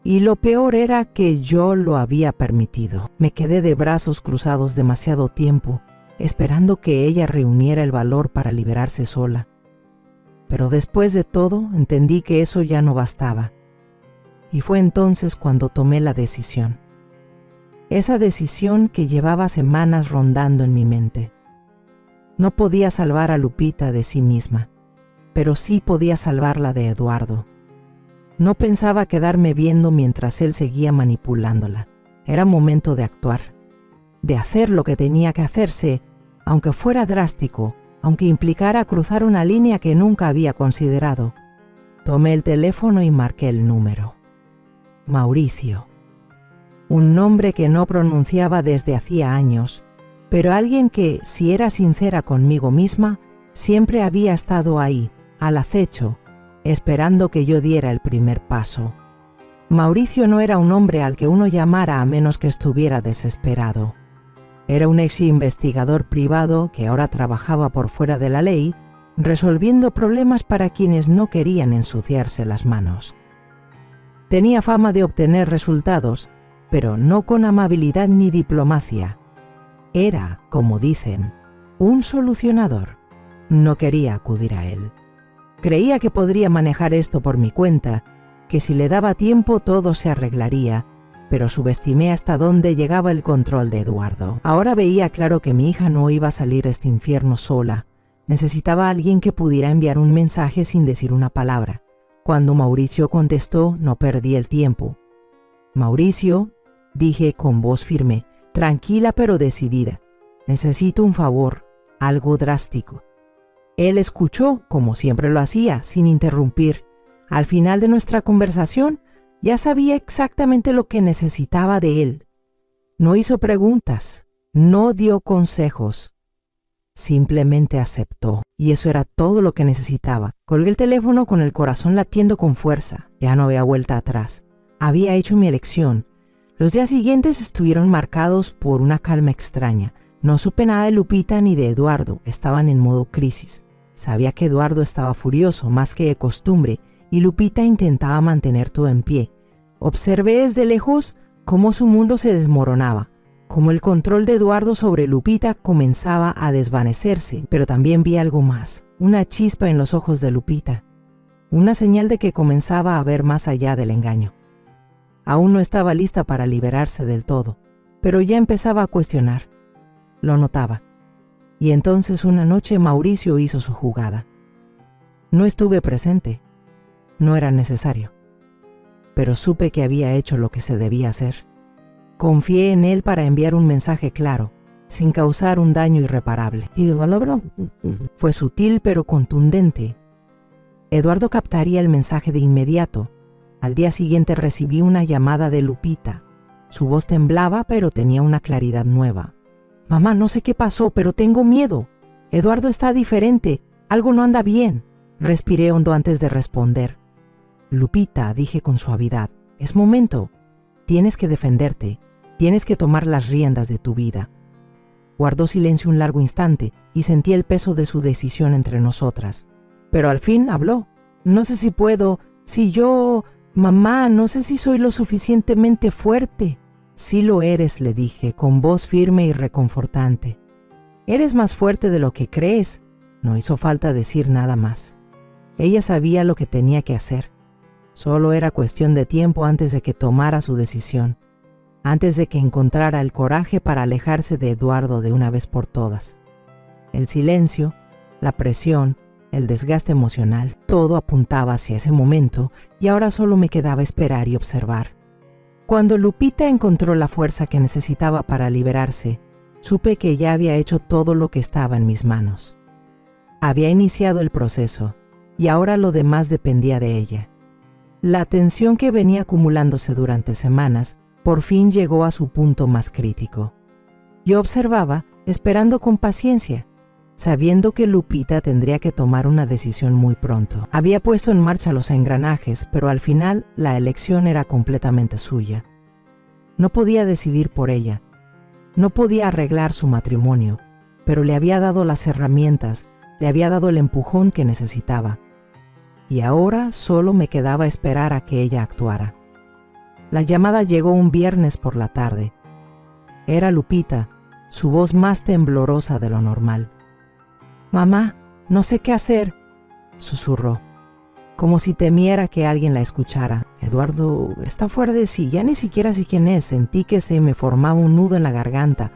y lo peor era que yo lo había permitido. Me quedé de brazos cruzados demasiado tiempo, esperando que ella reuniera el valor para liberarse sola. Pero después de todo, entendí que eso ya no bastaba. Y fue entonces cuando tomé la decisión. Esa decisión que llevaba semanas rondando en mi mente. No podía salvar a Lupita de sí misma, pero sí podía salvarla de Eduardo. No pensaba quedarme viendo mientras él seguía manipulándola. Era momento de actuar, de hacer lo que tenía que hacerse, aunque fuera drástico, aunque implicara cruzar una línea que nunca había considerado. Tomé el teléfono y marqué el número. Mauricio. Un nombre que no pronunciaba desde hacía años, pero alguien que, si era sincera conmigo misma, siempre había estado ahí, al acecho, esperando que yo diera el primer paso. Mauricio no era un hombre al que uno llamara a menos que estuviera desesperado. Era un ex investigador privado que ahora trabajaba por fuera de la ley, resolviendo problemas para quienes no querían ensuciarse las manos. Tenía fama de obtener resultados, pero no con amabilidad ni diplomacia. Era, como dicen, un solucionador. No quería acudir a él. Creía que podría manejar esto por mi cuenta, que si le daba tiempo todo se arreglaría, pero subestimé hasta dónde llegaba el control de Eduardo. Ahora veía claro que mi hija no iba a salir de este infierno sola. Necesitaba a alguien que pudiera enviar un mensaje sin decir una palabra. Cuando Mauricio contestó, no perdí el tiempo. «Mauricio», dije con voz firme, tranquila pero decidida. «Necesito un favor, algo drástico». Él escuchó, como siempre lo hacía, sin interrumpir. Al final de nuestra conversación, ya sabía exactamente lo que necesitaba de él. No hizo preguntas, no dio consejos. Simplemente aceptó, y eso era todo lo que necesitaba. Colgué el teléfono con el corazón latiendo con fuerza. Ya no había vuelta atrás. Había hecho mi elección. Los días siguientes estuvieron marcados por una calma extraña. No supe nada de Lupita ni de Eduardo. Estaban en modo crisis. Sabía que Eduardo estaba furioso, más que de costumbre, y Lupita intentaba mantener todo en pie. Observé desde lejos cómo su mundo se desmoronaba, cómo el control de Eduardo sobre Lupita comenzaba a desvanecerse, pero también vi algo más, una chispa en los ojos de Lupita, una señal de que comenzaba a ver más allá del engaño. Aún no estaba lista para liberarse del todo, pero ya empezaba a cuestionar. Lo notaba. Y entonces una noche Mauricio hizo su jugada. No estuve presente. No era necesario. Pero supe que había hecho lo que se debía hacer. Confié en él para enviar un mensaje claro, sin causar un daño irreparable. Y lo logró. Fue sutil pero contundente. Eduardo captaría el mensaje de inmediato. Al día siguiente recibí una llamada de Lupita. Su voz temblaba, pero tenía una claridad nueva. «Mamá, no sé qué pasó, pero tengo miedo. Eduardo está diferente. Algo no anda bien». Respiré hondo antes de responder. «Lupita», dije con suavidad, «es momento. Tienes que defenderte. Tienes que tomar las riendas de tu vida». Guardó silencio un largo instante y sentí el peso de su decisión entre nosotras. Pero al fin habló. «No sé si puedo, mamá, no sé si soy lo suficientemente fuerte». «Sí lo eres», le dije, con voz firme y reconfortante. «Eres más fuerte de lo que crees». No hizo falta decir nada más. Ella sabía lo que tenía que hacer. Solo era cuestión de tiempo antes de que tomara su decisión, antes de que encontrara el coraje para alejarse de Eduardo de una vez por todas. El silencio, la presión, el desgaste emocional, todo apuntaba hacia ese momento y ahora solo me quedaba esperar y observar. Cuando Lupita encontró la fuerza que necesitaba para liberarse, supe que ya había hecho todo lo que estaba en mis manos. Había iniciado el proceso y ahora lo demás dependía de ella. La tensión que venía acumulándose durante semanas por fin llegó a su punto más crítico. Yo observaba, esperando con paciencia, sabiendo que Lupita tendría que tomar una decisión muy pronto. Había puesto en marcha los engranajes, pero al final la elección era completamente suya. No podía decidir por ella. No podía arreglar su matrimonio, pero le había dado las herramientas, le había dado el empujón que necesitaba. Y ahora solo me quedaba esperar a que ella actuara. La llamada llegó un viernes por la tarde. Era Lupita, su voz más temblorosa de lo normal. «Mamá, no sé qué hacer», susurró, como si temiera que alguien la escuchara. «Eduardo está fuera de sí, ya ni siquiera sé quién es. Sentí que se me formaba un nudo en la garganta.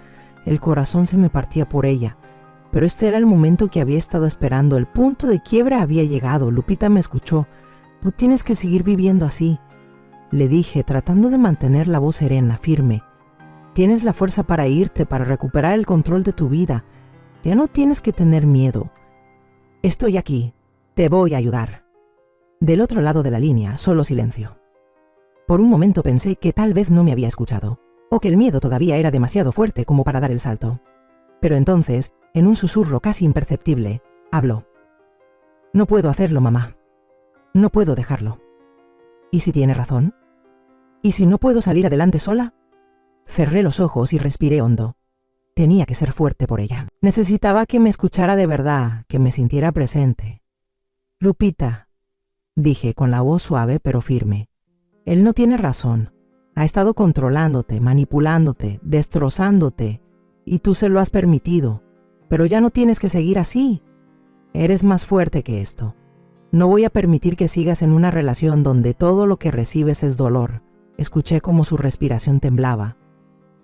El corazón se me partía por ella. Pero este era el momento que había estado esperando. El punto de quiebra había llegado. Lupita me escuchó. «No tienes que seguir viviendo así», le dije, tratando de mantener la voz serena, firme. «Tienes la fuerza para irte, para recuperar el control de tu vida. Ya no tienes que tener miedo. Estoy aquí. Te voy a ayudar». Del otro lado de la línea, solo silencio. Por un momento pensé que tal vez no me había escuchado, o que el miedo todavía era demasiado fuerte como para dar el salto. Pero entonces, en un susurro casi imperceptible, habló. «No puedo hacerlo, mamá. No puedo dejarlo». «¿Y si tiene razón? ¿Y si no puedo salir adelante sola?» Cerré los ojos y respiré hondo. Tenía que ser fuerte por ella. Necesitaba que me escuchara de verdad, que me sintiera presente. «Lupita», dije con la voz suave pero firme, «él no tiene razón. Ha estado controlándote, manipulándote, destrozándote, y tú se lo has permitido. Pero ya no tienes que seguir así. Eres más fuerte que esto. No voy a permitir que sigas en una relación donde todo lo que recibes es dolor. Escuché como su respiración temblaba,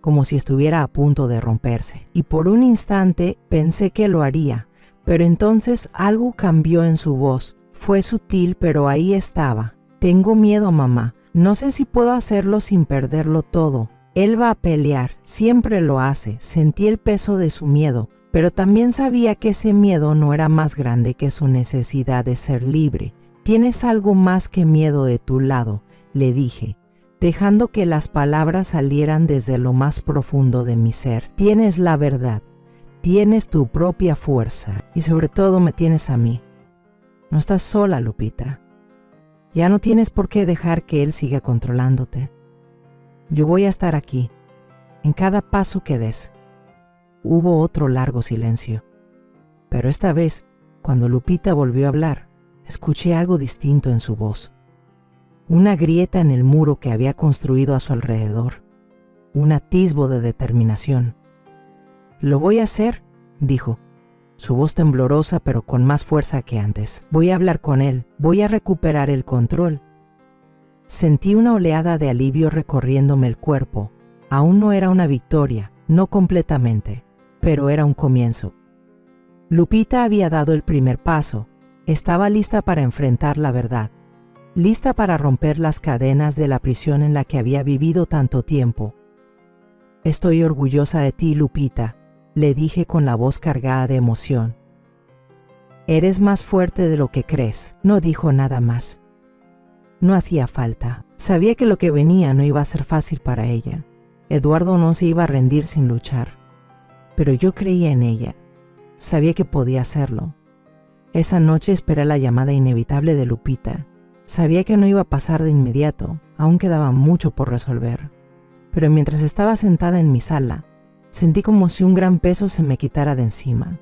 como si estuviera a punto de romperse, y por un instante pensé que lo haría, pero entonces algo cambió en su voz. Fue sutil, pero ahí estaba. Tengo miedo, mamá. No sé si puedo hacerlo sin perderlo todo. Él va a pelear, siempre lo hace. Sentí el peso de su miedo, pero también sabía que ese miedo no era más grande que su necesidad de ser libre. Tienes algo más que miedo de tu lado, le dije, dejando que las palabras salieran desde lo más profundo de mi ser. Tienes la verdad, tienes tu propia fuerza y sobre todo me tienes a mí. No estás sola, Lupita. Ya no tienes por qué dejar que él siga controlándote. Yo voy a estar aquí, en cada paso que des. Hubo otro largo silencio, pero esta vez, cuando Lupita volvió a hablar, escuché algo distinto en su voz. Una grieta en el muro que había construido a su alrededor, un atisbo de determinación. «Lo voy a hacer», dijo, su voz temblorosa pero con más fuerza que antes. «Voy a hablar con él, voy a recuperar el control». Sentí una oleada de alivio recorriéndome el cuerpo. Aún no era una victoria, no completamente, pero era un comienzo. Lupita había dado el primer paso. Estaba lista para enfrentar la verdad, lista para romper las cadenas de la prisión en la que había vivido tanto tiempo. «Estoy orgullosa de ti, Lupita», le dije con la voz cargada de emoción. «Eres más fuerte de lo que crees». No dijo nada más. No hacía falta. Sabía que lo que venía no iba a ser fácil para ella. Eduardo no se iba a rendir sin luchar. Pero yo creía en ella. Sabía que podía hacerlo. Esa noche esperé la llamada inevitable de Lupita. Sabía que no iba a pasar de inmediato, aún quedaba mucho por resolver. Pero mientras estaba sentada en mi sala, sentí como si un gran peso se me quitara de encima.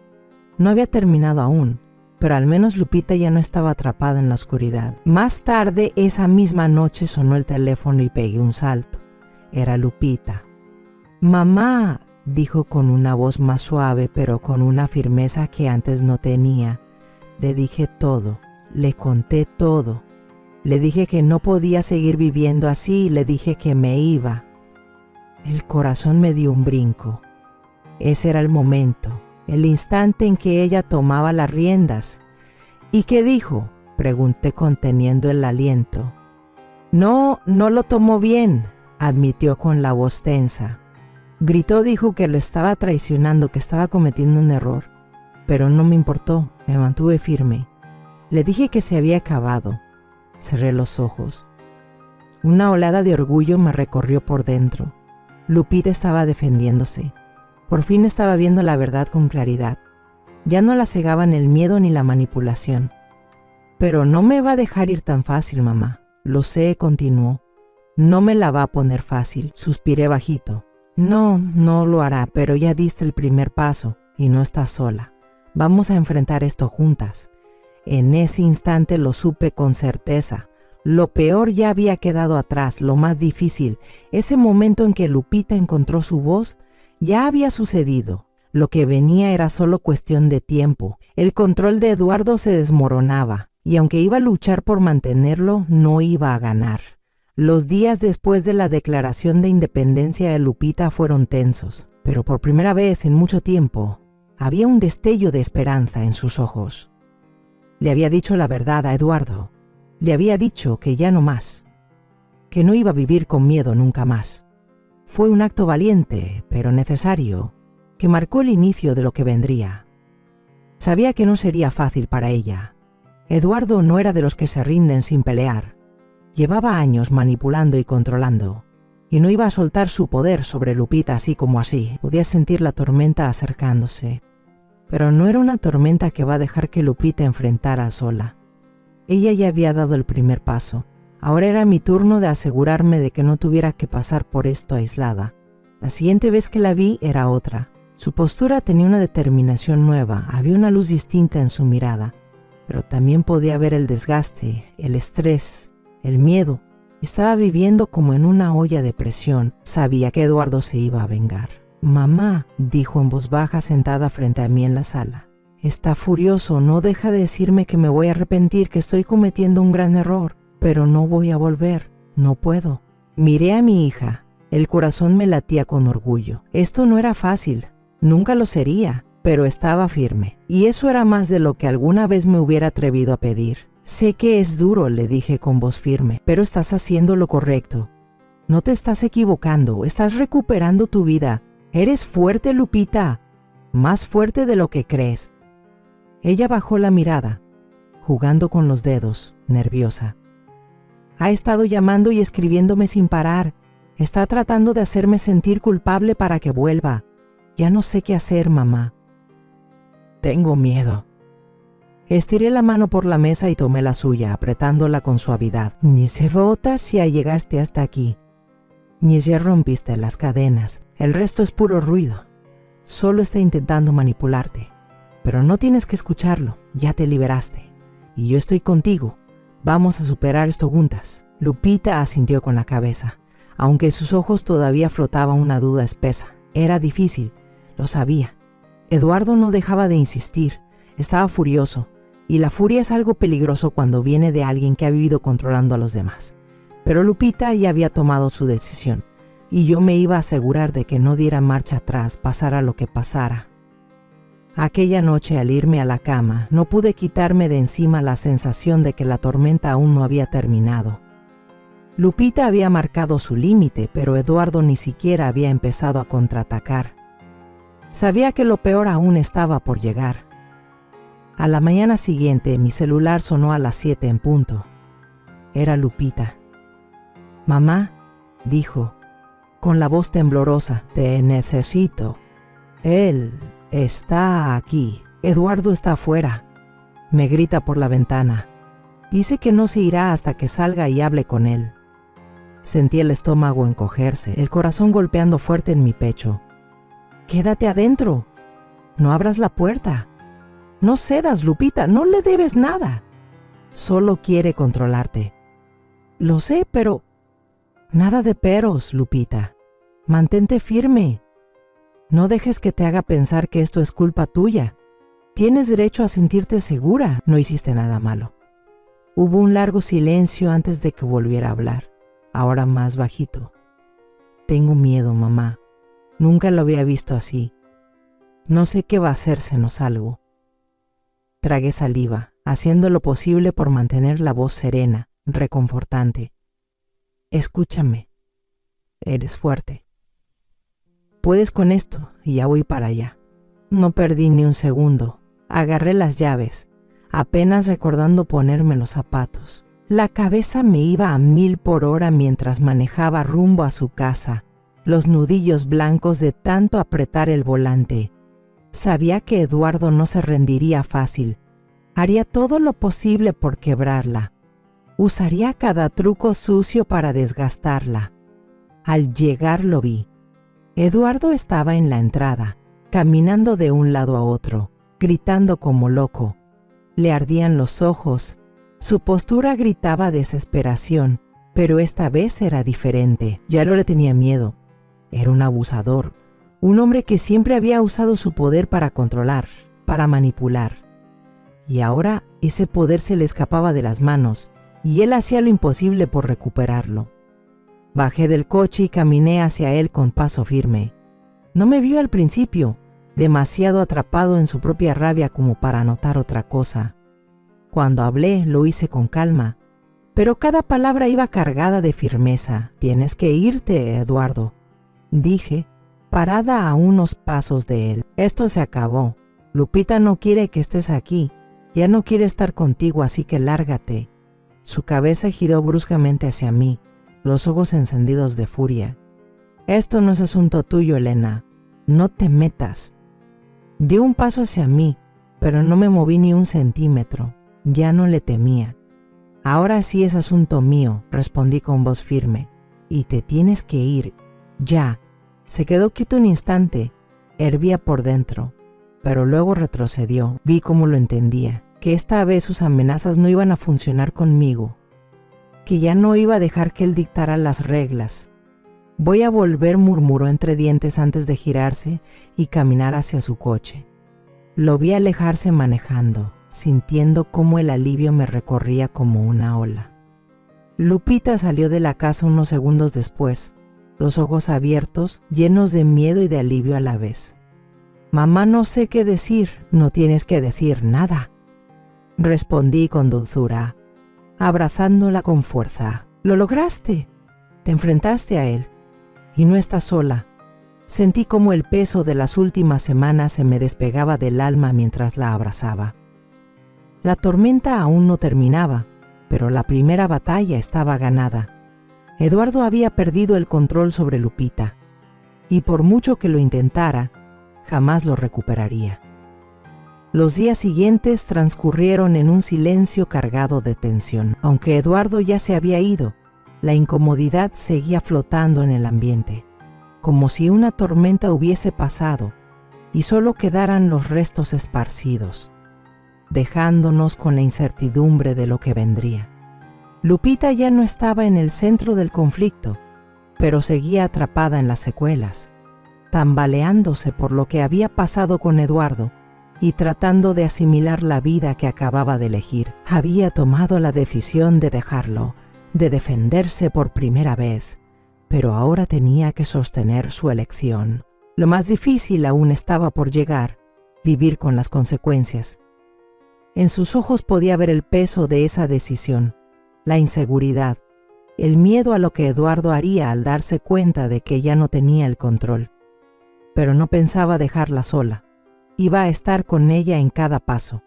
No había terminado aún, pero al menos Lupita ya no estaba atrapada en la oscuridad. Más tarde, esa misma noche, sonó el teléfono y pegué un salto. Era Lupita. «Mamá», dijo con una voz más suave, pero con una firmeza que antes no tenía. Le dije todo, le conté todo. Le dije que no podía seguir viviendo así y le dije que me iba. El corazón me dio un brinco. Ese era el momento, el instante en que ella tomaba las riendas. «¿Y qué dijo?», pregunté conteniendo el aliento. No lo tomó bien», admitió con la voz tensa. Gritó, dijo que lo estaba traicionando, que estaba cometiendo un error. Pero no me importó, me mantuve firme. Le dije que se había acabado. Cerré los ojos. Una oleada de orgullo me recorrió por dentro. Lupita estaba defendiéndose. Por fin estaba viendo la verdad con claridad. Ya no la cegaban el miedo ni la manipulación. «Pero no me va a dejar ir tan fácil, mamá». «Lo sé», continuó. «No me la va a poner fácil», suspiré bajito. No lo hará, pero ya diste el primer paso y no estás sola. Vamos a enfrentar esto juntas». En ese instante lo supe con certeza. Lo peor ya había quedado atrás, lo más difícil, ese momento en que Lupita encontró su voz, ya había sucedido. Lo que venía era solo cuestión de tiempo. El control de Eduardo se desmoronaba, y aunque iba a luchar por mantenerlo, no iba a ganar. Los días después de la declaración de independencia de Lupita fueron tensos, pero por primera vez en mucho tiempo, había un destello de esperanza en sus ojos. Le había dicho la verdad a Eduardo. Le había dicho que ya no más, que no iba a vivir con miedo nunca más. Fue un acto valiente, pero necesario, que marcó el inicio de lo que vendría. Sabía que no sería fácil para ella. Eduardo no era de los que se rinden sin pelear. Llevaba años manipulando y controlando, y no iba a soltar su poder sobre Lupita así como así. Podía sentir la tormenta acercándose. Pero no era una tormenta que va a dejar que Lupita enfrentara sola. Ella ya había dado el primer paso. Ahora era mi turno de asegurarme de que no tuviera que pasar por esto aislada. La siguiente vez que la vi era otra. Su postura tenía una determinación nueva, había una luz distinta en su mirada, pero también podía ver el desgaste, el estrés, el miedo. Estaba viviendo como en una olla de presión. Sabía que Eduardo se iba a vengar. «Mamá», dijo en voz baja sentada frente a mí en la sala. «Está furioso, no deja de decirme que me voy a arrepentir, que estoy cometiendo un gran error, pero no voy a volver, no puedo. Miré a mi hija. El corazón me latía con orgullo. Esto no era fácil. Nunca lo sería, pero estaba firme. Y eso era más de lo que alguna vez me hubiera atrevido a pedir. Sé que es duro, le dije con voz firme, pero estás haciendo lo correcto. No te estás equivocando, estás recuperando tu vida. Eres fuerte, Lupita. Más fuerte de lo que crees. Ella bajó la mirada, jugando con los dedos, nerviosa. Ha estado llamando y escribiéndome sin parar. Está tratando de hacerme sentir culpable para que vuelva. Ya no sé qué hacer, mamá. Tengo miedo. Estiré la mano por la mesa y tomé la suya, apretándola con suavidad. Ni se vota si ya llegaste hasta aquí. Ni ya rompiste las cadenas. El resto es puro ruido. Solo está intentando manipularte. Pero no tienes que escucharlo. Ya te liberaste. Y yo estoy contigo. Vamos a superar esto juntas. Lupita asintió con la cabeza, aunque en sus ojos todavía flotaba una duda espesa. Era difícil, lo sabía. Eduardo no dejaba de insistir. Estaba furioso, y la furia es algo peligroso cuando viene de alguien que ha vivido controlando a los demás. Pero Lupita ya había tomado su decisión, y yo me iba a asegurar de que no diera marcha atrás, pasara lo que pasara. Aquella noche, al irme a la cama, no pude quitarme de encima la sensación de que la tormenta aún no había terminado. Lupita había marcado su límite, pero Eduardo ni siquiera había empezado a contraatacar. Sabía que lo peor aún estaba por llegar. A la mañana siguiente, mi celular sonó a las 7 en punto. Era Lupita. «Mamá», dijo, con la voz temblorosa, «te necesito». «Él está aquí. Eduardo está afuera». Me grita por la ventana. Dice que no se irá hasta que salga y hable con él. Sentí el estómago encogerse, el corazón golpeando fuerte en mi pecho. «Quédate adentro. No abras la puerta. No cedas, Lupita, no le debes nada. Solo quiere controlarte». «Lo sé, pero...» «Nada de peros, Lupita. Mantente firme. No dejes que te haga pensar que esto es culpa tuya. Tienes derecho a sentirte segura. No hiciste nada malo». Hubo un largo silencio antes de que volviera a hablar, ahora más bajito. «Tengo miedo, mamá. Nunca lo había visto así. No sé qué va a hacérsenos algo». Tragué saliva, haciendo lo posible por mantener la voz serena, reconfortante. «Escúchame. Eres fuerte. Puedes con esto y ya voy para allá». No perdí ni un segundo. Agarré las llaves, apenas recordando ponerme los zapatos. La cabeza me iba a 1000 por hora mientras manejaba rumbo a su casa, los nudillos blancos de tanto apretar el volante. Sabía que Eduardo no se rendiría fácil. Haría todo lo posible por quebrarla. Usaría cada truco sucio para desgastarla. Al llegar lo vi. Eduardo estaba en la entrada, caminando de un lado a otro, gritando como loco. Le ardían los ojos. Su postura gritaba desesperación, pero esta vez era diferente. Ya no le tenía miedo. Era un abusador, un hombre que siempre había usado su poder para controlar, para manipular. Y ahora ese poder se le escapaba de las manos, y él hacía lo imposible por recuperarlo. Bajé del coche y caminé hacia él con paso firme. No me vio al principio, demasiado atrapado en su propia rabia como para notar otra cosa. Cuando hablé, lo hice con calma, pero cada palabra iba cargada de firmeza. «Tienes que irte, Eduardo», dije, parada a unos pasos de él. «Esto se acabó. Lupita no quiere que estés aquí. Ya no quiere estar contigo, así que lárgate». Su cabeza giró bruscamente hacia mí, los ojos encendidos de furia. «Esto no es asunto tuyo, Elena. No te metas». Dio un paso hacia mí, pero no me moví ni un centímetro. Ya no le temía. «Ahora sí es asunto mío», respondí con voz firme. «Y te tienes que ir. Ya». Se quedó quieto un instante. Hervía por dentro, pero luego retrocedió. Vi cómo lo entendía, que esta vez sus amenazas no iban a funcionar conmigo, que ya no iba a dejar que él dictara las reglas. «Voy a volver», murmuró entre dientes antes de girarse y caminar hacia su coche. Lo vi alejarse manejando, sintiendo cómo el alivio me recorría como una ola. Lupita salió de la casa unos segundos después, los ojos abiertos, llenos de miedo y de alivio a la vez. «Mamá, no sé qué decir». «No tienes que decir nada», respondí con dulzura, abrazándola con fuerza. «Lo lograste. Te enfrentaste a él. Y no estás sola». Sentí como el peso de las últimas semanas se me despegaba del alma mientras la abrazaba. La tormenta aún no terminaba, pero la primera batalla estaba ganada. Eduardo había perdido el control sobre Lupita, y por mucho que lo intentara, jamás lo recuperaría. Los días siguientes transcurrieron en un silencio cargado de tensión. Aunque Eduardo ya se había ido, la incomodidad seguía flotando en el ambiente, como si una tormenta hubiese pasado y solo quedaran los restos esparcidos, dejándonos con la incertidumbre de lo que vendría. Lupita ya no estaba en el centro del conflicto, pero seguía atrapada en las secuelas, tambaleándose por lo que había pasado con Eduardo y tratando de asimilar la vida que acababa de elegir. Había tomado la decisión de dejarlo, de defenderse por primera vez, pero ahora tenía que sostener su elección. Lo más difícil aún estaba por llegar, vivir con las consecuencias. En sus ojos podía ver el peso de esa decisión, la inseguridad, el miedo a lo que Eduardo haría al darse cuenta de que ya no tenía el control. Pero no pensaba dejarla sola. Iba a estar con ella en cada paso,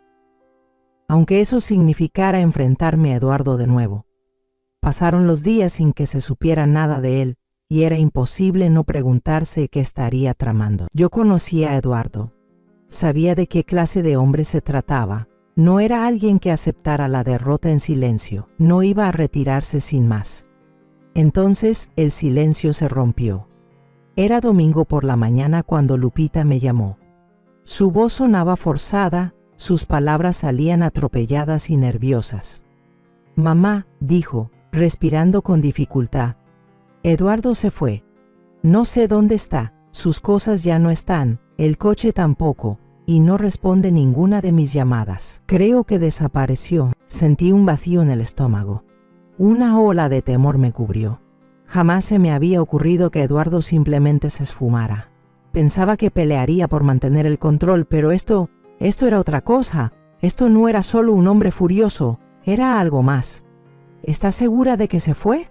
aunque eso significara enfrentarme a Eduardo de nuevo. Pasaron los días sin que se supiera nada de él, y era imposible no preguntarse qué estaría tramando. Yo conocía a Eduardo. Sabía de qué clase de hombre se trataba. No era alguien que aceptara la derrota en silencio. No iba a retirarse sin más. Entonces el silencio se rompió. Era domingo por la mañana cuando Lupita me llamó. Su voz sonaba forzada, sus palabras salían atropelladas y nerviosas. «Mamá», dijo, respirando con dificultad, «Eduardo se fue. No sé dónde está, sus cosas ya no están, el coche tampoco, y no responde ninguna de mis llamadas. Creo que desapareció». Sentí un vacío en el estómago. Una ola de temor me cubrió. Jamás se me había ocurrido que Eduardo simplemente se esfumara. Pensaba que pelearía por mantener el control, pero esto era otra cosa. Esto no era solo un hombre furioso, era algo más. «¿Estás segura de que se fue?»,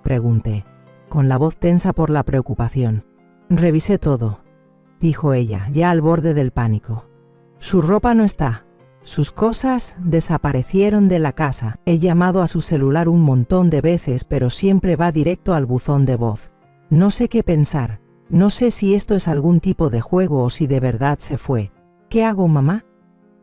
pregunté, con la voz tensa por la preocupación. «Revisé todo», dijo ella, ya al borde del pánico. «Su ropa no está. Sus cosas desaparecieron de la casa. He llamado a su celular un montón de veces, pero siempre va directo al buzón de voz. No sé qué pensar. No sé si esto es algún tipo de juego o si de verdad se fue. ¿Qué hago, mamá?».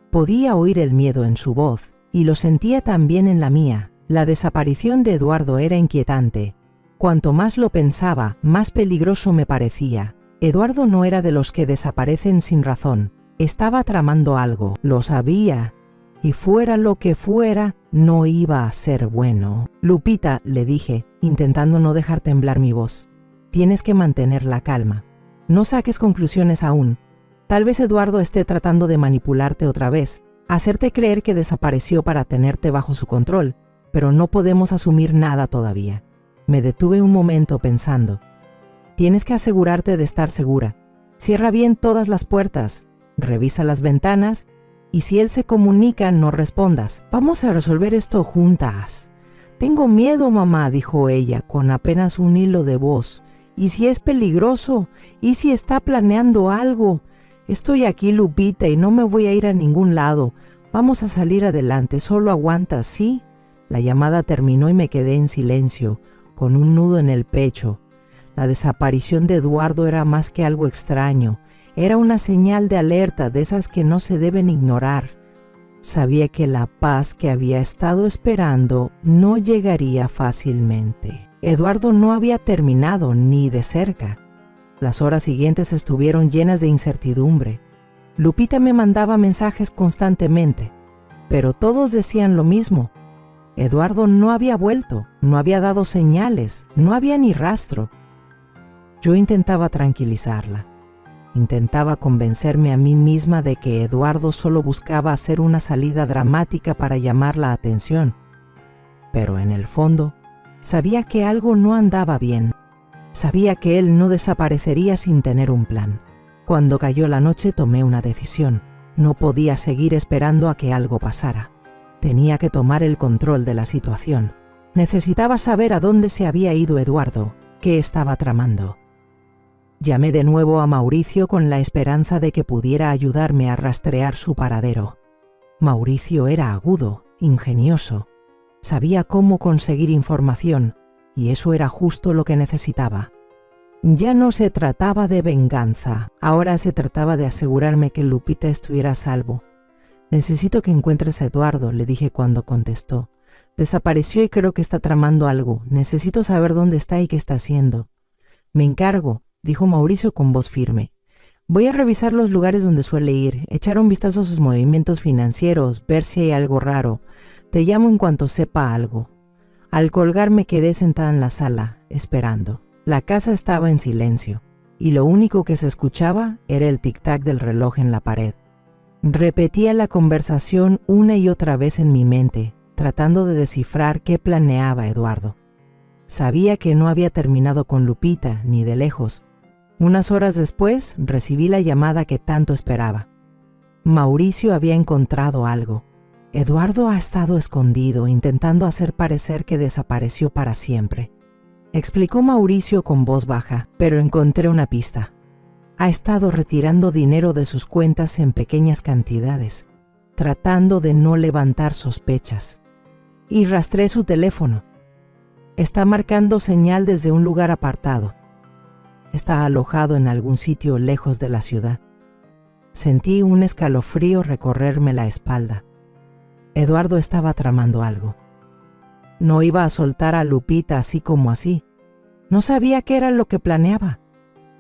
Podía oír el miedo en su voz, y lo sentía también en la mía. La desaparición de Eduardo era inquietante. Cuanto más lo pensaba, más peligroso me parecía. Eduardo no era de los que desaparecen sin razón. Estaba tramando algo, lo sabía, y fuera lo que fuera, no iba a ser bueno. «Lupita», le dije, intentando no dejar temblar mi voz, «tienes que mantener la calma. No saques conclusiones aún. Tal vez Eduardo esté tratando de manipularte otra vez, hacerte creer que desapareció para tenerte bajo su control, pero no podemos asumir nada todavía». Me detuve un momento pensando. «Tienes que asegurarte de estar segura. Cierra bien todas las puertas, revisa las ventanas, y si él se comunica, no respondas. Vamos a resolver esto juntas». «Tengo miedo, mamá», dijo ella, con apenas un hilo de voz. «¿Y si es peligroso? ¿Y si está planeando algo? Estoy aquí, Lupita, y no me voy a ir a ningún lado. Vamos a salir adelante, solo aguanta, ¿sí?». La llamada terminó y me quedé en silencio, con un nudo en el pecho. La desaparición de Eduardo era más que algo extraño. Era una señal de alerta, de esas que no se deben ignorar. Sabía que la paz que había estado esperando no llegaría fácilmente. Eduardo no había terminado ni de cerca. Las horas siguientes estuvieron llenas de incertidumbre. Lupita me mandaba mensajes constantemente, pero todos decían lo mismo. Eduardo no había vuelto, no había dado señales, no había ni rastro. Yo intentaba tranquilizarla. Intentaba convencerme a mí misma de que Eduardo solo buscaba hacer una salida dramática para llamar la atención. Pero en el fondo, Sabía que algo no andaba bien. Sabía que él no desaparecería sin tener un plan. Cuando cayó la noche tomé una decisión. No podía seguir esperando a que algo pasara. Tenía que tomar el control de la situación. Necesitaba saber a dónde se había ido Eduardo, qué estaba tramando. Llamé de nuevo a Mauricio con la esperanza de que pudiera ayudarme a rastrear su paradero. Mauricio era agudo, ingenioso. Sabía cómo conseguir información, y eso era justo lo que necesitaba. Ya no se trataba de venganza, ahora se trataba de asegurarme que Lupita estuviera a salvo. «Necesito que encuentres a Eduardo», le dije cuando contestó. «Desapareció y creo que está tramando algo. Necesito saber dónde está y qué está haciendo». «Me encargo», dijo Mauricio con voz firme. «Voy a revisar los lugares donde suele ir, echar un vistazo a sus movimientos financieros, ver si hay algo raro. Te llamo en cuanto sepa algo». Al colgar me quedé sentada en la sala, esperando. La casa estaba en silencio, y lo único que se escuchaba era el tic-tac del reloj en la pared. Repetía la conversación una y otra vez en mi mente, tratando de descifrar qué planeaba Eduardo. Sabía que no había terminado con Lupita, ni de lejos. Unas horas después, recibí la llamada que tanto esperaba. Mauricio había encontrado algo. Eduardo ha estado escondido, intentando hacer parecer que desapareció para siempre. Explicó Mauricio con voz baja, pero encontré una pista. Ha estado retirando dinero de sus cuentas en pequeñas cantidades, tratando de no levantar sospechas. Y rastreé su teléfono. Está marcando señal desde un lugar apartado. Está alojado en algún sitio lejos de la ciudad. Sentí un escalofrío recorrerme la espalda. Eduardo estaba tramando algo. No iba a soltar a Lupita así como así. No sabía qué era lo que planeaba,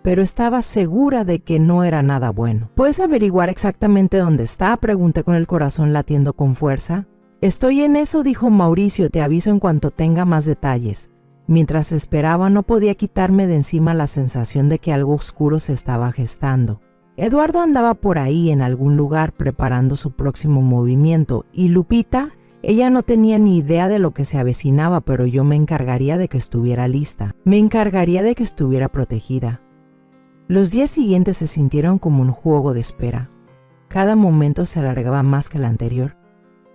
pero estaba segura de que no era nada bueno. ¿Puedes averiguar exactamente dónde está?, pregunté con el corazón latiendo con fuerza. Estoy en eso, dijo Mauricio, te aviso en cuanto tenga más detalles. Mientras esperaba no podía quitarme de encima la sensación de que algo oscuro se estaba gestando. Eduardo andaba por ahí en algún lugar preparando su próximo movimiento, y Lupita, ella no tenía ni idea de lo que se avecinaba, pero yo me encargaría de que estuviera lista. Me encargaría de que estuviera protegida. Los días siguientes se sintieron como un juego de espera. Cada momento se alargaba más que el anterior,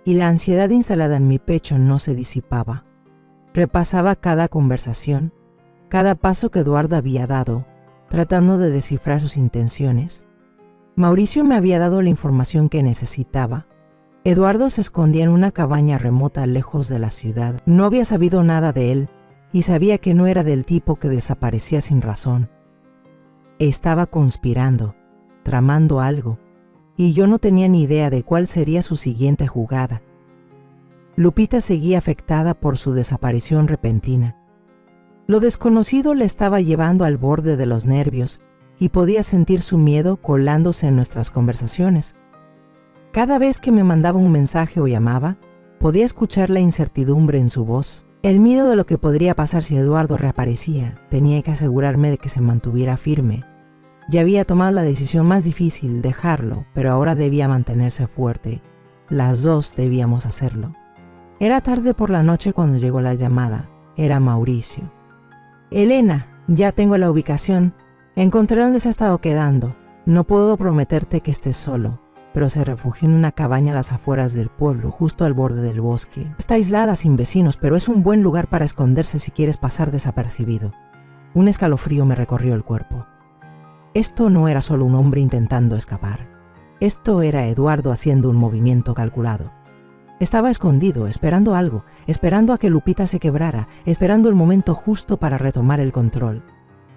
y la ansiedad instalada en mi pecho no se disipaba. Repasaba cada conversación, cada paso que Eduardo había dado, tratando de descifrar sus intenciones. Mauricio me había dado la información que necesitaba. Eduardo se escondía en una cabaña remota lejos de la ciudad. No había sabido nada de él y sabía que no era del tipo que desaparecía sin razón. Estaba conspirando, tramando algo, y yo no tenía ni idea de cuál sería su siguiente jugada. Lupita seguía afectada por su desaparición repentina. Lo desconocido le estaba llevando al borde de los nervios y podía sentir su miedo colándose en nuestras conversaciones. Cada vez que me mandaba un mensaje o llamaba, podía escuchar la incertidumbre en su voz. El miedo de lo que podría pasar si Eduardo reaparecía. Tenía que asegurarme de que se mantuviera firme. Ya había tomado la decisión más difícil, dejarlo, pero ahora debía mantenerse fuerte. Las dos debíamos hacerlo. Era tarde por la noche cuando llegó la llamada. Era Mauricio. «Elena, ya tengo la ubicación. Encontré dónde se ha estado quedando. No puedo prometerte que estés solo, pero se refugió en una cabaña a las afueras del pueblo, justo al borde del bosque. Está aislada, sin vecinos, pero es un buen lugar para esconderse si quieres pasar desapercibido». Un escalofrío me recorrió el cuerpo. Esto no era solo un hombre intentando escapar. Esto era Eduardo haciendo un movimiento calculado. Estaba escondido, esperando algo, esperando a que Lupita se quebrara, esperando el momento justo para retomar el control.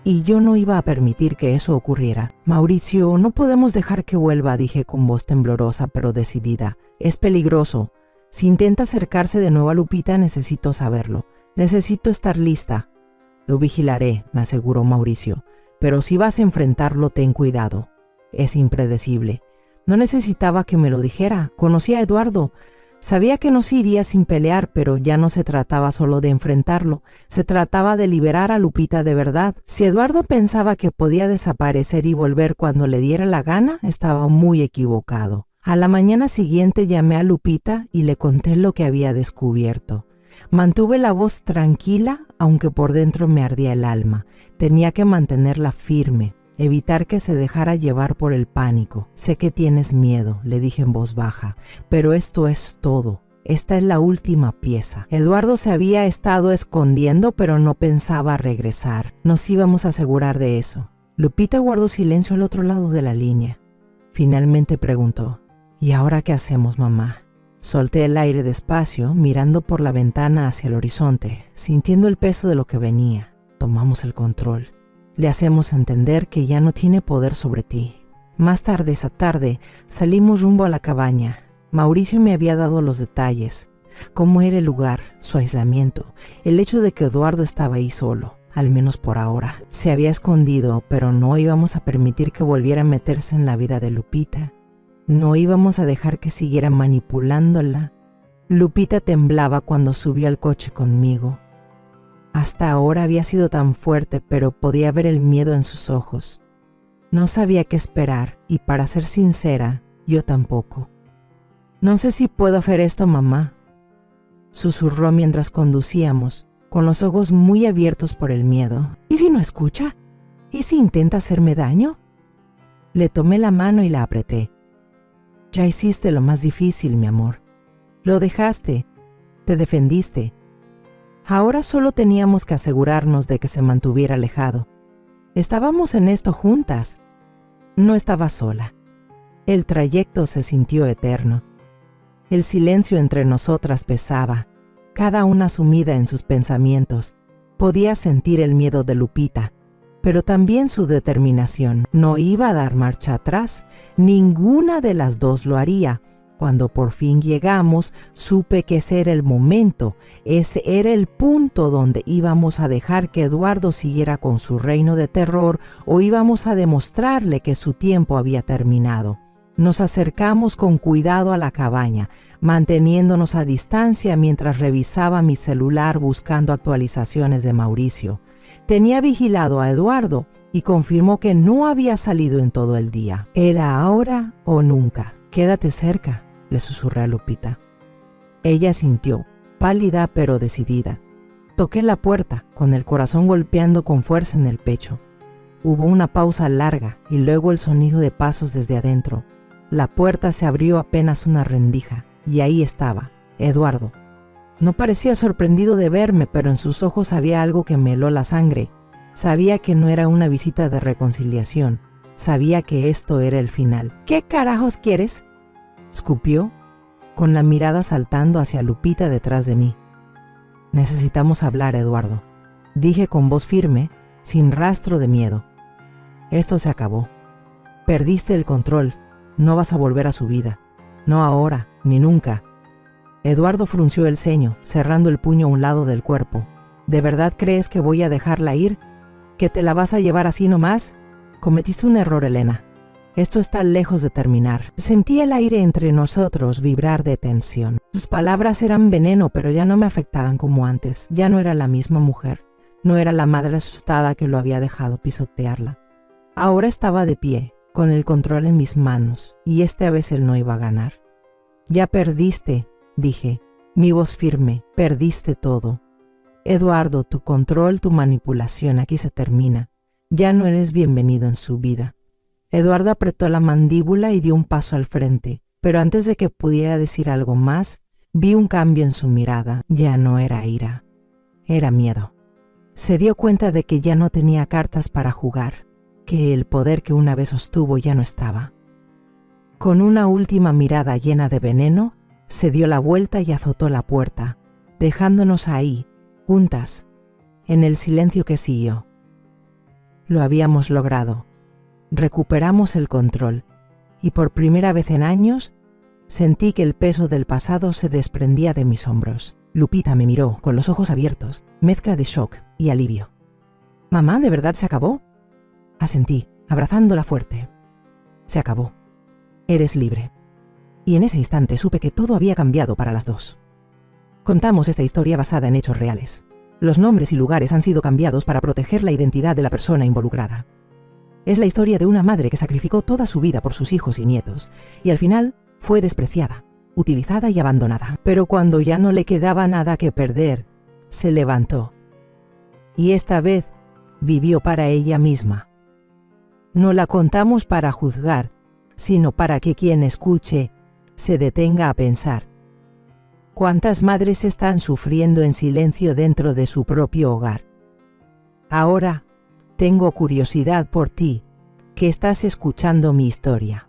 Y yo no iba a permitir que eso ocurriera. «Mauricio, no podemos dejar que vuelva», dije con voz temblorosa pero decidida. «Es peligroso. Si intenta acercarse de nuevo a Lupita, necesito saberlo. Necesito estar lista». «Lo vigilaré», me aseguró Mauricio. «Pero si vas a enfrentarlo, ten cuidado. Es impredecible». No necesitaba que me lo dijera. Conocía a Eduardo. Sabía que no se iría sin pelear, pero ya no se trataba solo de enfrentarlo, se trataba de liberar a Lupita de verdad. Si Eduardo pensaba que podía desaparecer y volver cuando le diera la gana, estaba muy equivocado. A la mañana siguiente llamé a Lupita y le conté lo que había descubierto. Mantuve la voz tranquila, aunque por dentro me ardía el alma. Tenía que mantenerla firme, evitar que se dejara llevar por el pánico. Sé que tienes miedo, le dije en voz baja, pero esto es todo. Esta es la última pieza. Eduardo se había estado escondiendo, pero no pensaba regresar. Nos íbamos a asegurar de eso. Lupita guardó silencio al otro lado de la línea. Finalmente preguntó, ¿y ahora qué hacemos, mamá? Solté el aire despacio, mirando por la ventana hacia el horizonte, sintiendo el peso de lo que venía. Tomamos el control. Le hacemos entender que ya no tiene poder sobre ti. Más tarde esa tarde, salimos rumbo a la cabaña. Mauricio me había dado los detalles, cómo era el lugar, su aislamiento, el hecho de que Eduardo estaba ahí solo, al menos por ahora. Se había escondido, pero no íbamos a permitir que volviera a meterse en la vida de Lupita. No íbamos a dejar que siguiera manipulándola. Lupita temblaba cuando subió al coche conmigo. Hasta ahora había sido tan fuerte, pero podía ver el miedo en sus ojos. No sabía qué esperar, y para ser sincera, yo tampoco. No sé si puedo hacer esto, mamá, susurró mientras conducíamos, con los ojos muy abiertos por el miedo. ¿Y si no escucha? ¿Y si intenta hacerme daño? Le tomé la mano y la apreté. Ya hiciste lo más difícil, mi amor. Lo dejaste, te defendiste. Ahora solo teníamos que asegurarnos de que se mantuviera alejado. Estábamos en esto juntas. No estaba sola. El trayecto se sintió eterno. El silencio entre nosotras pesaba, cada una sumida en sus pensamientos. Podía sentir el miedo de Lupita, pero también su determinación. No iba a dar marcha atrás, ninguna de las dos lo haría. Cuando por fin llegamos, supe que ese era el momento, ese era el punto donde íbamos a dejar que Eduardo siguiera con su reino de terror o íbamos a demostrarle que su tiempo había terminado. Nos acercamos con cuidado a la cabaña, manteniéndonos a distancia mientras revisaba mi celular buscando actualizaciones de Mauricio. Tenía vigilado a Eduardo y confirmó que no había salido en todo el día. Era ahora o nunca. Quédate cerca, le susurré a Lupita. Ella sintió, pálida pero decidida. Toqué la puerta, con el corazón golpeando con fuerza en el pecho. Hubo una pausa larga y luego el sonido de pasos desde adentro. La puerta se abrió apenas una rendija, y ahí estaba, Eduardo. No parecía sorprendido de verme, pero en sus ojos había algo que me heló la sangre. Sabía que no era una visita de reconciliación. Sabía que esto era el final. ¿Qué carajos quieres?, escupió, con la mirada saltando hacia Lupita detrás de mí. Necesitamos hablar, Eduardo, dije con voz firme, sin rastro de miedo. Esto se acabó. Perdiste el control. No vas a volver a su vida. No ahora, ni nunca. Eduardo frunció el ceño, cerrando el puño a un lado del cuerpo. ¿De verdad crees que voy a dejarla ir? ¿Que te la vas a llevar así nomás? Cometiste un error, Elena. Esto está lejos de terminar. Sentí el aire entre nosotros vibrar de tensión. Sus palabras eran veneno, pero ya no me afectaban como antes. Ya no era la misma mujer. No era la madre asustada que lo había dejado pisotearla. Ahora estaba de pie, con el control en mis manos, y esta vez él no iba a ganar. Ya perdiste, dije, mi voz firme, perdiste todo. Eduardo, tu control, tu manipulación, aquí se termina. Ya no eres bienvenido en su vida. Eduardo apretó la mandíbula y dio un paso al frente, pero antes de que pudiera decir algo más, vi un cambio en su mirada. Ya no era ira, era miedo. Se dio cuenta de que ya no tenía cartas para jugar, que el poder que una vez sostuvo ya no estaba. Con una última mirada llena de veneno, se dio la vuelta y azotó la puerta, dejándonos ahí, juntas, en el silencio que siguió. Lo habíamos logrado. Recuperamos el control, y por primera vez en años, sentí que el peso del pasado se desprendía de mis hombros. Lupita me miró con los ojos abiertos, mezcla de shock y alivio. «Mamá, ¿de verdad se acabó?», asentí, abrazándola fuerte. «Se acabó. Eres libre». Y en ese instante supe que todo había cambiado para las dos. Contamos esta historia basada en hechos reales. Los nombres y lugares han sido cambiados para proteger la identidad de la persona involucrada. Es la historia de una madre que sacrificó toda su vida por sus hijos y nietos, y al final fue despreciada, utilizada y abandonada. Pero cuando ya no le quedaba nada que perder, se levantó. Y esta vez vivió para ella misma. No la contamos para juzgar, sino para que quien escuche se detenga a pensar. ¿Cuántas madres están sufriendo en silencio dentro de su propio hogar? Ahora, tengo curiosidad por ti, que estás escuchando mi historia.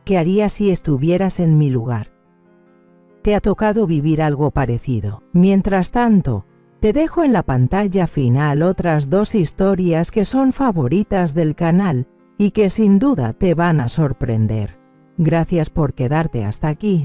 ¿Qué harías si estuvieras en mi lugar? ¿Te ha tocado vivir algo parecido? Mientras tanto, te dejo en la pantalla final otras 2 historias que son favoritas del canal y que sin duda te van a sorprender. Gracias por quedarte hasta aquí.